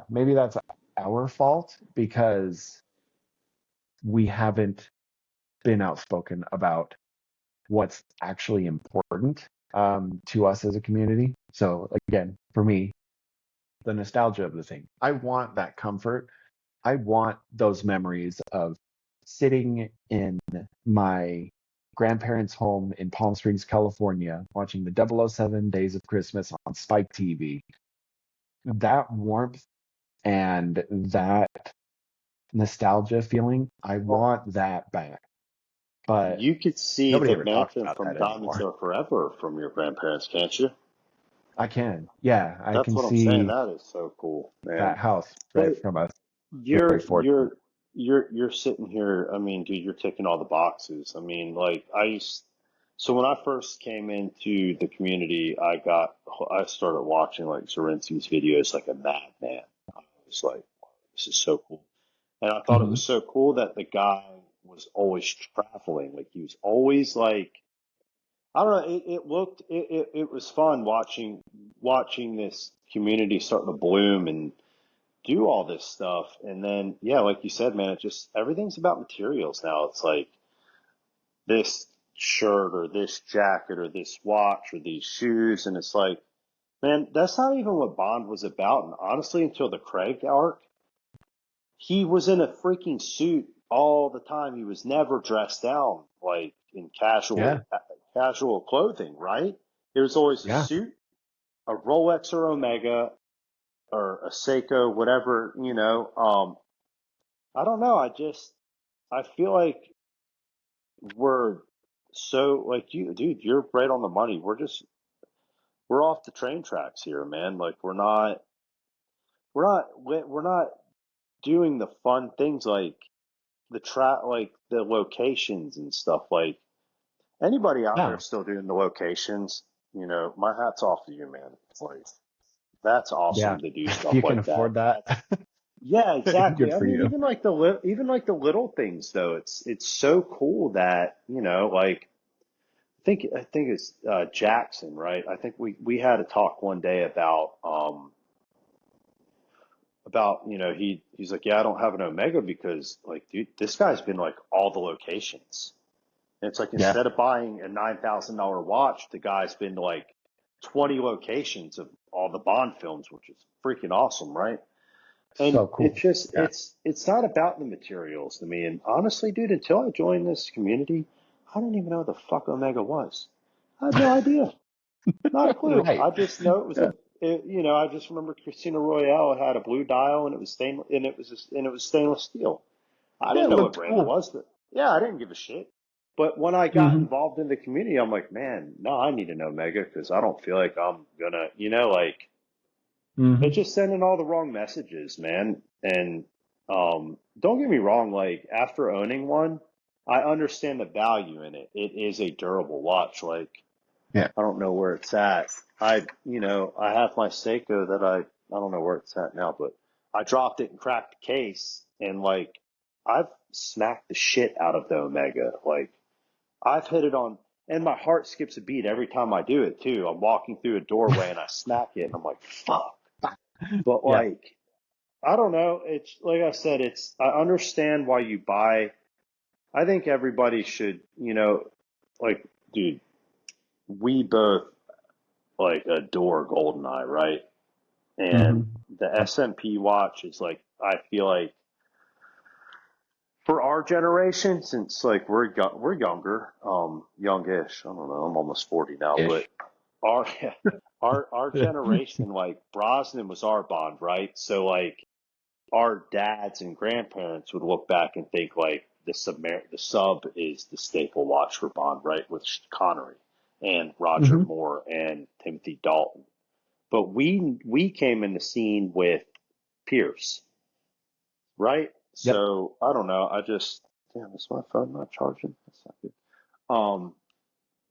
maybe that's our fault because we haven't been outspoken about what's actually important to us as a community. So again, for me, the nostalgia of the thing, I want that comfort. I want those memories of sitting in my grandparents' home in Palm Springs, California, watching the 007 Days of Christmas on Spike TV. That warmth and that nostalgia feeling, I want that back. But You could see nobody the ever talks mansion about from that Diamonds anymore. Are Forever from your grandparents, can't you? I can. Yeah, I That's can what I'm saying. see That is so cool, man. that house right But from us going you're forward. you're you're sitting here. I mean, dude, you're ticking all the boxes. I mean, like so when I first came into the community, I started watching like Zarinsky's videos like a madman. I was like, wow, this is so cool. And I thought it Hmm. was so cool that the guy was always traveling. Like he was always like, I don't know. It was fun watching this community starting to bloom and do all this stuff. And then, yeah, like you said, man, it just everything's about materials now. It's like this shirt or this jacket or this watch or these shoes. And it's like, man, that's not even what Bond was about. And honestly, until the Craig arc, he was in a freaking suit all the time. He was never dressed down like in Yeah, casual clothing, right? There was always a yeah. suit, a Rolex or Omega or a Seiko, whatever, you know. I don't know. I feel like we're so like you, dude, you're right on the money. We're off the train tracks here, man. Like we're not doing the fun things like like the locations and stuff. Like anybody out there No, still doing the locations, you know, my hat's off to you, man. It's like, that's yeah. awesome to do If stuff you can like that. afford that, Yeah, exactly. good I for mean, you. even like the little things though, it's so cool that, you know, like I think it's Jackson, right? I think we had a talk one day about, you know, he's like, yeah, I don't have an Omega because like, dude, this guy's been like all the locations. And it's like Yeah, instead of buying a $9,000 watch, the guy's been to like 20 locations of all the Bond films, which is freaking awesome, right? And so cool. Yeah. it's not about the materials to me. And honestly, dude, until I joined this community, I didn't even know what the fuck Omega was. I had no idea, not a clue. Right. I just know it was Yeah. you know, I just remember Casino Royale had a blue dial and it was stainless steel. I Yeah, didn't it know what looked brand it cool. was, but yeah, I didn't give a shit. But when I got Hmm. involved in the community, I'm like, man, no, I need an Omega because I don't feel like I'm gonna, you know, like it's Hmm. just sending all the wrong messages, man. And don't get me wrong, like after owning one, I understand the value in it. It is a durable watch. Like Yeah. I don't know where it's at. You know, I have my Seiko that I don't know where it's at now, but I dropped it and cracked the case, and like I've smacked the shit out of the Omega. Like I've hit it on, and my heart skips a beat every time I do it too. I'm walking through a doorway and I smack it, and I'm like, fuck. But Yeah. like, I don't know. It's like I said, I understand why you buy. I think everybody should, you know, like, dude, we both like adore GoldenEye, right? And Hmm. the SMP watch is like, I feel like for our generation, since like we're younger, youngish. I don't know. I'm almost 40 now, but Ish. our our generation, like Brosnan was our Bond, right? So like our dads and grandparents would look back and think like the sub is the staple watch for Bond, right? With Connery and Roger Hmm. Moore and Timothy Dalton. But we came in the scene with Pierce, right? Yep. So I don't know. I just damn, is my phone not charging? That's not good.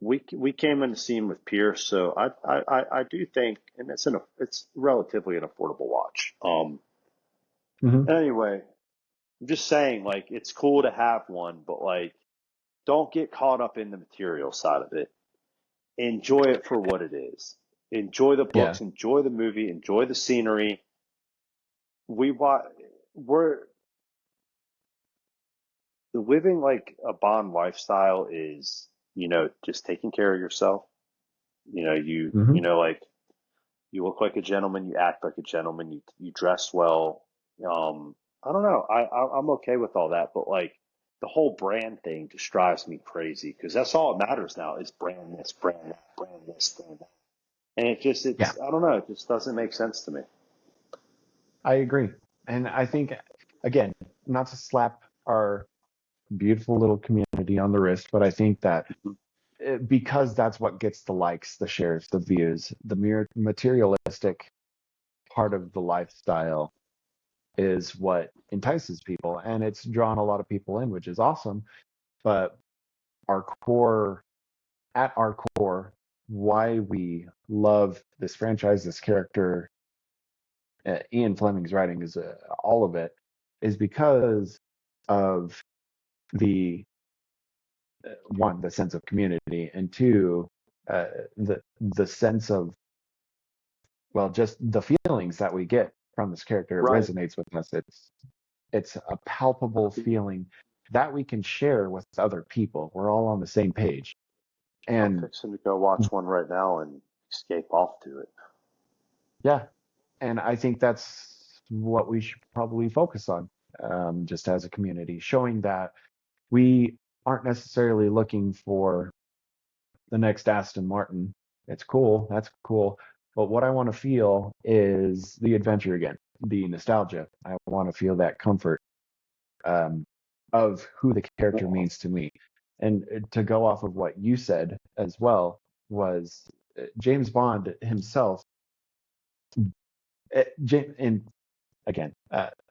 We came in the scene with Pierce, so I do think, and it's relatively an affordable watch. Hmm. Anyway, I'm just saying, like, it's cool to have one, but like, don't get caught up in the material side of it. Enjoy it for what it is. Enjoy the Yeah. books, enjoy the movie, enjoy the scenery. We wa- we're living like a Bond lifestyle is, just taking care of yourself. Hmm. Like you look like a gentleman, you act like a gentleman, you dress well. I don't know. I'm okay with all that, but like the whole brand thing just drives me crazy because that's all that matters now is brand this, brand that, brand this, brand that. And Yeah, I don't know, it just doesn't make sense to me. I agree. And I think, again, not to slap our beautiful little community on the wrist, but I think that because that's what gets the likes, the shares, the views, the mere materialistic part of the lifestyle is what entices people. And it's drawn a lot of people in, which is awesome. But our core, at our core, why we love this franchise, this character, Ian Fleming's writing is all of it, is because of the one, the sense of community, and two, uh, the sense of, well, just the feelings that we get from this character. It Right. resonates with us. It's a palpable feeling that we can share with other people. We're all on the same page. I'm And fixing to go watch one right now and escape off to it. yeah, and I think that's what we should probably focus on, just as a community, showing that we aren't necessarily looking for the next Aston Martin. It's cool, that's cool. But what I want to feel is the adventure again, the nostalgia. I want to feel that comfort, um, of who the character means to me. And to go off of what you said as well, was James Bond himself. And again,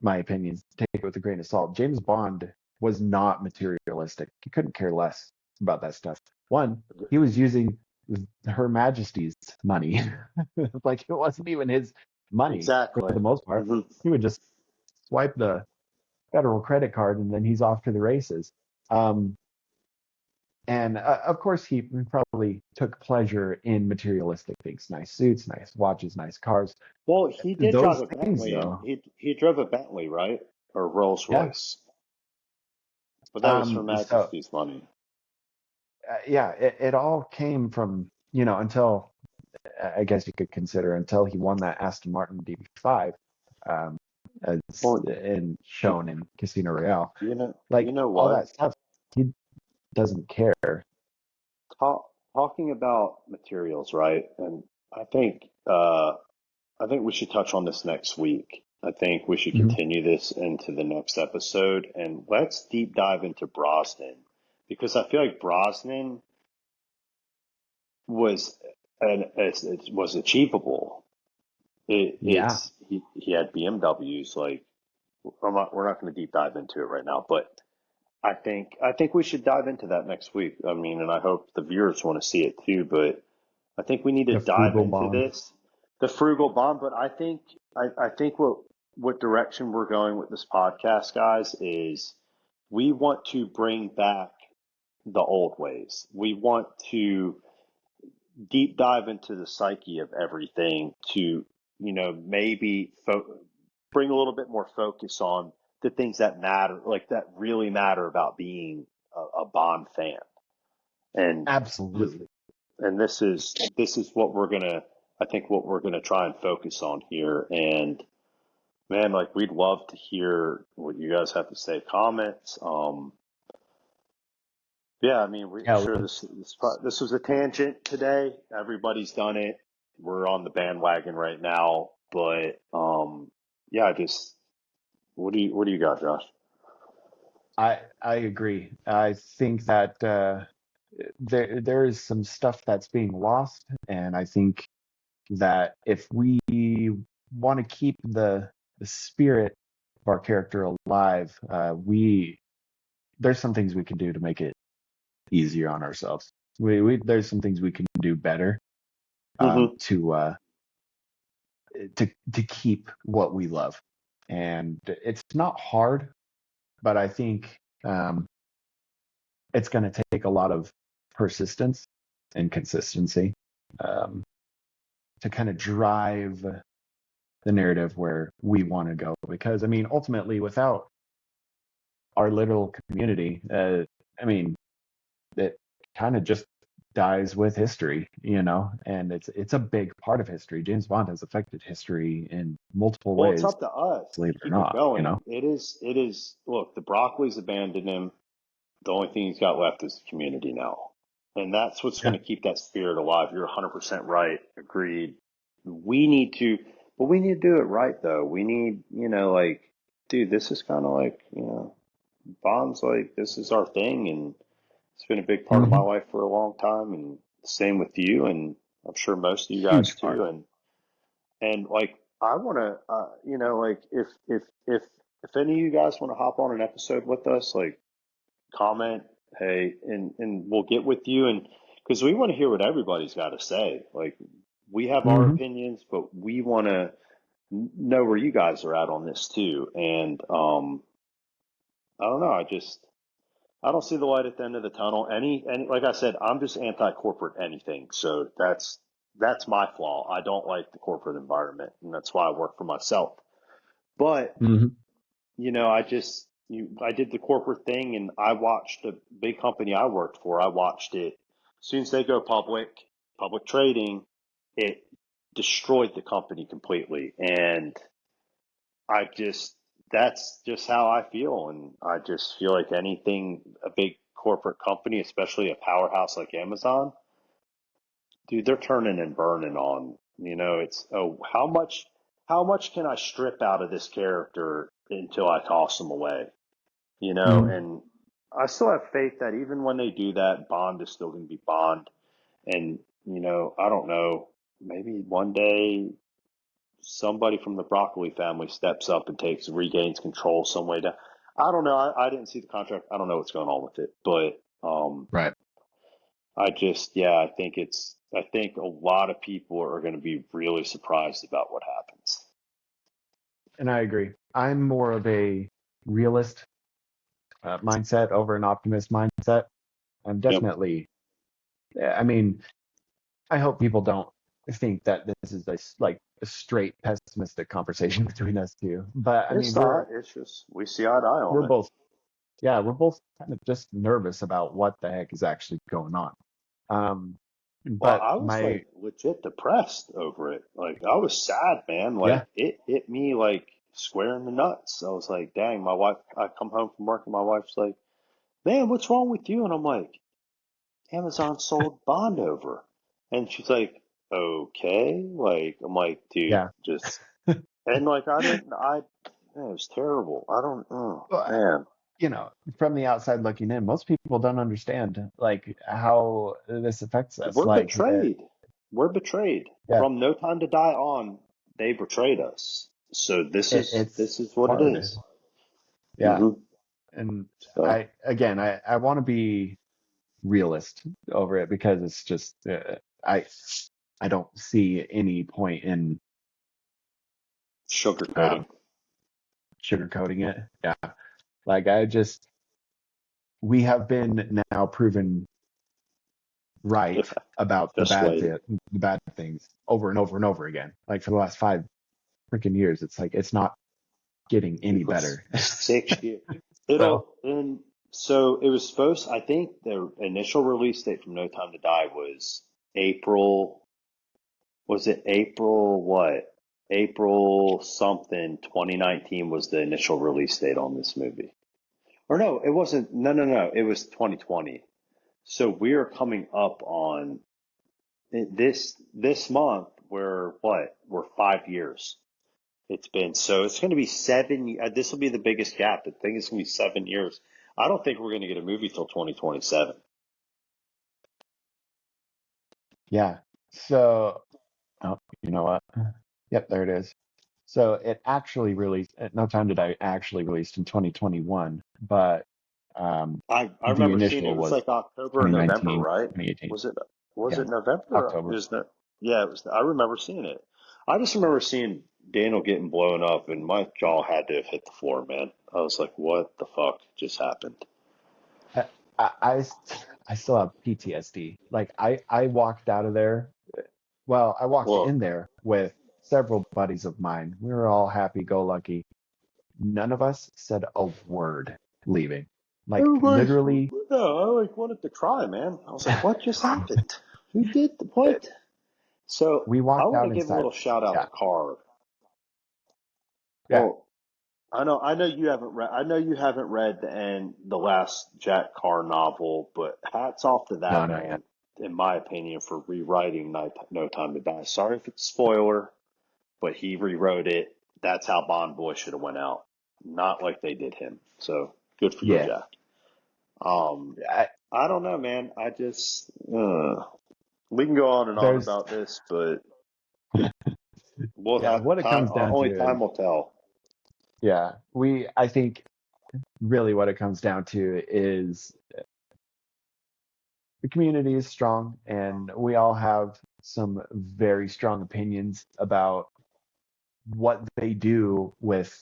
my opinions, take it with a grain of salt. James Bond was not materialistic. He couldn't care less about that stuff. One, he was using Her Majesty's money. Like it wasn't even his money for Exactly. the most part. Hmm. He would just swipe the federal credit card and then he's off to the races. Um, and of course, he probably took pleasure in materialistic things, nice suits, nice watches, nice cars. Well, he did drive Those a things, Bentley, and though, he drove a Bentley, right? Or Rolls yeah. Royce, but that was Her So Majesty's money. yeah, it all came from, until, I guess you could consider, until he won that Aston Martin DB5, um, as Well, in shown in Casino Royale. you Like know all that what? stuff, he doesn't care. Talking about materials, right? And I think I think we should touch on this next week. I think we should Mhm. continue this into the next episode, and let's deep dive into Brosnan because I feel like Brosnan was it was achievable. Yeah, He had BMWs. Like we're not going to deep dive into it right now, but I think we should dive into that next week. I mean, and I hope the viewers want to see it too. But I think we need to the dive frugal into bond. this, the frugal bond. But I think what direction we're going with this podcast, guys, is we want to bring back the old ways. We want to deep dive into the psyche of everything to, maybe bring a little bit more focus on the things that matter, like that really matter about being a Bond fan. And Absolutely. this is what we're gonna, I think what we're gonna try and focus on here. And man, like we'd love to hear what you guys have to say. Comments. Yeah, I mean, we're Yeah, sure let's. this was a tangent today. Everybody's done it. We're on the bandwagon right now, but yeah, just what do you got, Josh? I agree. I think that there is some stuff that's being lost, and I think that if we want to keep the spirit of our character alive, we there's some things we can do to make it easier on ourselves. We there's some things we can do better Hmm. to keep what we love, and it's not hard, but I think it's going to take a lot of persistence and consistency um, to kind of drive the narrative where we want to go. Because I mean, ultimately, without our little community, I mean, it kind of just dies with history, and it's a big part of history. James Bond has affected history in multiple Well, it's ways, up to us to believe it or keep it not. going. It is, look, the Broccoli's abandoned him. The only thing he's got left is the community now. And that's what's going Yeah. to keep that spirit alive. You're 100% right. Agreed. We need to, but we need to do it right, though. We need, like, dude, this is kind of like, Bond's like, this is our thing. And it's been a big part of my Hmm. life for a long time. And same with you. And I'm sure most of you guys Huge part. too. And like, I want to, like, if any of you guys want to hop on an episode with us, like, comment, hey, and we'll get with you, and because we want to hear what everybody's got to say. Like, we have our Hmm. opinions, but we want to know where you guys are at on this too. And I don't know. I don't see the light at the end of the tunnel. Any like I said, I'm just anti-corporate anything. So that's my flaw. I don't like the corporate environment, and that's why I work for myself. But Hmm. I did the corporate thing and I watched the big company I worked for. I watched it as soon as they go public trading, it destroyed the company completely. And I just, that's just how I feel. And I just feel like anything, a big corporate company, especially a powerhouse like Amazon, dude, they're turning and burning on, it's, oh, how much can I strip out of this character until I toss them away? Hmm. And I still have faith that even when they do that, Bond is still going to be Bond. And, I don't know, maybe one day somebody from the Broccoli family steps up and regains control some way down. I don't know. I didn't see the contract. I don't know what's going on with it, but, Right. yeah, I think a lot of people are going to be really surprised about what happens. And I agree. I'm more of a realist mindset over an optimist mindset. I'm Yep. definitely, I mean, I hope people don't think that this is like a straight pessimistic conversation between us two. But I mean, It's not. It's just we see eye to eye we're on it. both, yeah, we're both kind of just nervous about what the heck is actually going on. Um, Well, but I was my, like legit depressed over it. Like I was sad, man. yeah, Like it hit me like square in the nuts. I was like, dang, my wife, I come home from work and my wife's like, man, what's wrong with you? And I'm like, Amazon sold Bond over. And she's like, okay. Like, I'm like, dude, yeah. just, and like, man, it was terrible. I don't, oh, Well, man. from the outside looking in, most people don't understand like how this affects us. We're Like, betrayed. We're betrayed. yeah, From No Time to Die on, they betrayed us. So it's this is what it hard. is. Yeah. Hmm. And So I want to be realist over it because it's just I don't see any point in sugarcoating. um, sugarcoating it. Yeah, like we have been now proven right about Just wait. the bad things over and over and over again. Like for the last 5 freaking years, it's like it's not getting any For better. 6 years. So And so it was supposed, I think the initial release date from No Time to Die was April, was it April what? April something 2019 was the initial release date on this movie. Or no, it wasn't. No, no, no. It was 2020. So we're coming up on this month. We're 5 years. It's been so. It's going to be 7. This will be the biggest gap. I think it's going to be 7 years. I don't think we're going to get a movie till 2027. Yeah. So, oh, you know what? Yep, there it is. So it actually released. No Time to Die actually released in 2021, but I the remember seeing it. initial It was was like October or November, 2019, right? 2018. Was it was Yeah, it November? October. Yeah, it was. I remember seeing it. I just remember seeing Daniel getting blown up, and my jaw had to have hit the floor, man. I was like, "What the fuck just happened?" I, I still have PTSD. Like I walked out of there. Well, I walked Well, in there with several buddies of mine. We were all happy-go-lucky. None of us said a word leaving. Like everybody, literally, yeah, I like wanted to cry, man. I was like, "What just happened? Who did the what?" So we I walked want to out in give a little silence. shout out Yeah, to Carr. yeah. Well, I know you haven't read. I know you haven't read the last Jack Carr novel, but hats off to No, that not yet. man, in my opinion, for rewriting No Time to Die. Sorry if it's a spoiler, but he rewrote it. That's how Bond Boy should have went out, not like they did him. So good for you, Yeah. Jack. Um, I, I don't know, man. I just we can go on and on there's about this, but we'll yeah. have What it time. comes down Only to time is will tell. yeah. I think really what it comes down to is the community is strong, and we all have some very strong opinions about what they do with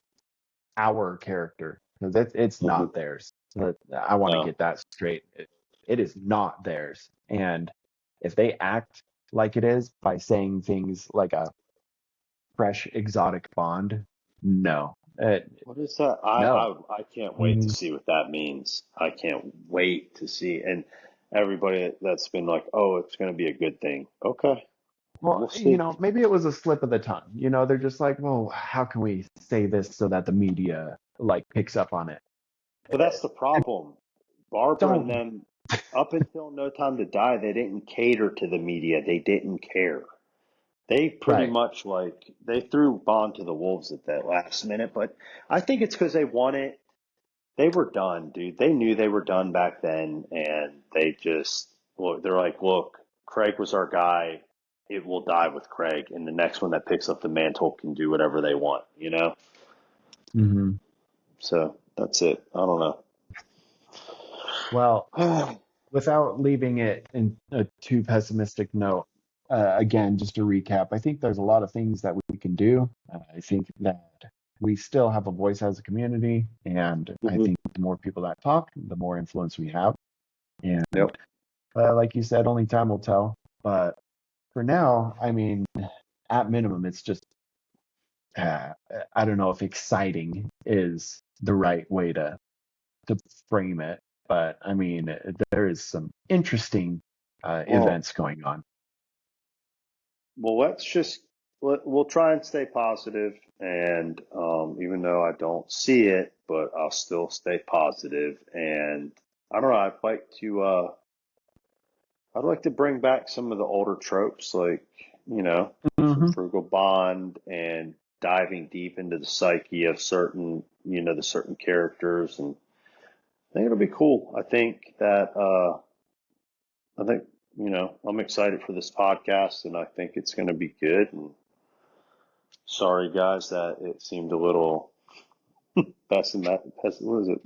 our character because it's Hmm. not theirs. So I want to No. get that straight. It is not theirs. And if they act like it is by saying things like a fresh exotic Bond, no. What is that? No. I can't wait to Mhm. see what that means. I can't wait to see. And everybody that's been like, oh, it's going to be a good thing. Okay, Well, we'll see. maybe it was a slip of the tongue. They're just like, well, how can we say this so that the media like picks up on it? But that's the problem. Barbara and Don't them, up until No Time to Die, they didn't cater to the media. They didn't care. They pretty right. much like they threw Bond to the wolves at that last minute. But I think it's because they won it. They were done, dude. They knew they were done back then, and they just look. They're like, look, Craig was our guy. It will die with Craig, and the next one that picks up the mantle can do whatever they want, you know. Hmm. So that's it. I don't Well, know. without leaving it in a too pessimistic note, again, just to recap, I think there's a lot of things that we can do. I think that we still have a voice as a community, and I Hmm. think the more people that talk, the more influence we have. And Yep. like you said, only time will tell. But for now, I mean, at minimum, it's just uh, I don't know if exciting is the right way to frame it, but I mean, there is some interesting Well, events going on. let's just we'll try and stay positive, and even though I don't see it, but I'll still stay positive. And I don't know. I'd like to bring back some of the older tropes, like, some Hmm. frugal bond and diving deep into the psyche of the certain characters. And I think it'll be cool. I think, I'm excited for this podcast, and I think it's going to be good. And sorry, guys, that it seemed a little pessimistic. What is it?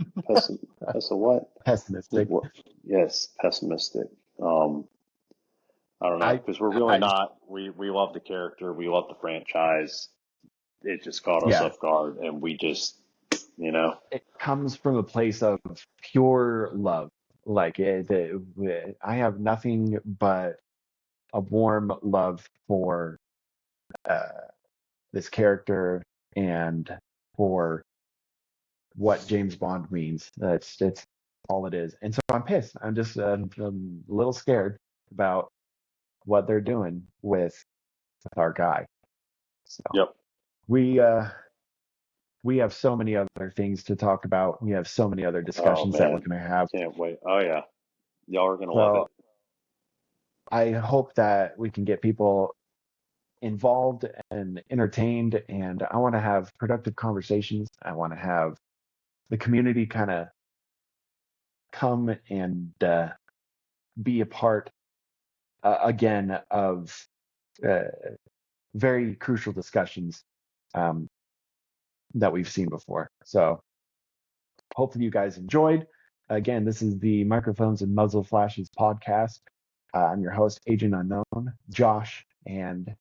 What? Pessimistic. What? Yes, pessimistic. Um, I don't know, I, because we're really I, not. We love the character, we love the franchise. It just caught us yeah, off guard, and we just, you know, it comes from a place of pure love. Like I have nothing but a warm love for uh, this character and for what James Bond means. That's all it is. And so I'm pissed. I'm a little scared about what they're doing with our guy. So yep. we uh we have so many other things to talk about. We have so many other Oh discussions that we're man, going to have. can't wait. Oh yeah, y'all are gonna love it. So I hope that we can get people involved and entertained, and I want to have productive conversations. I want to have the community kind of come and be a part again of very crucial discussions um, that we've seen before. So hopefully you guys enjoyed. Again, this is the Microphones and Muzzle Flashes podcast. I'm your host, Agent Unknown, Josh, and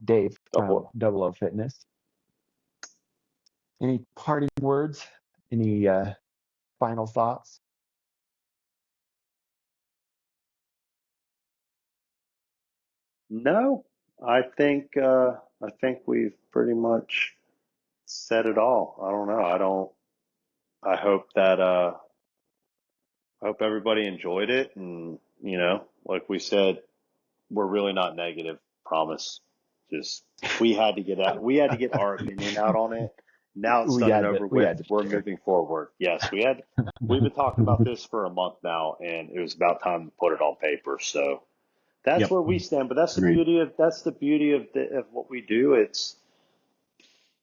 Dave from Double O Fitness. Any parting words? Any final thoughts? No, I think we've pretty much said it all. I don't know. I hope that I hope everybody enjoyed it, and like we said, we're really not negative, promise. Just we had to get our opinion out on it. Now it's done and over We with. had to We're share. moving forward. Yes, we've been talking about this for a month now, and it was about time to put it on paper. So that's Yep. where we stand. But Agreed. that's the beauty of what we do. It's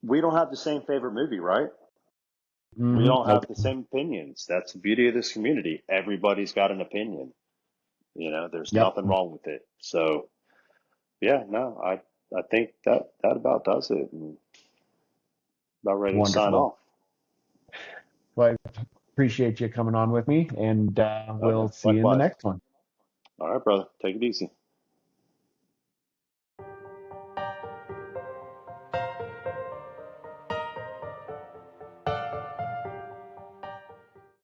we don't have the same favorite movie, right? We don't have Nope. the same opinions. That's the beauty of this community. Everybody's got an opinion. There's Yep. nothing wrong with it. So yeah, no, I think that about does it. And about ready to sign Wonderful. off. Well, I appreciate you coming on with me, and Oh, yeah, we'll see you in the likewise. next one. All right, brother. Take it easy.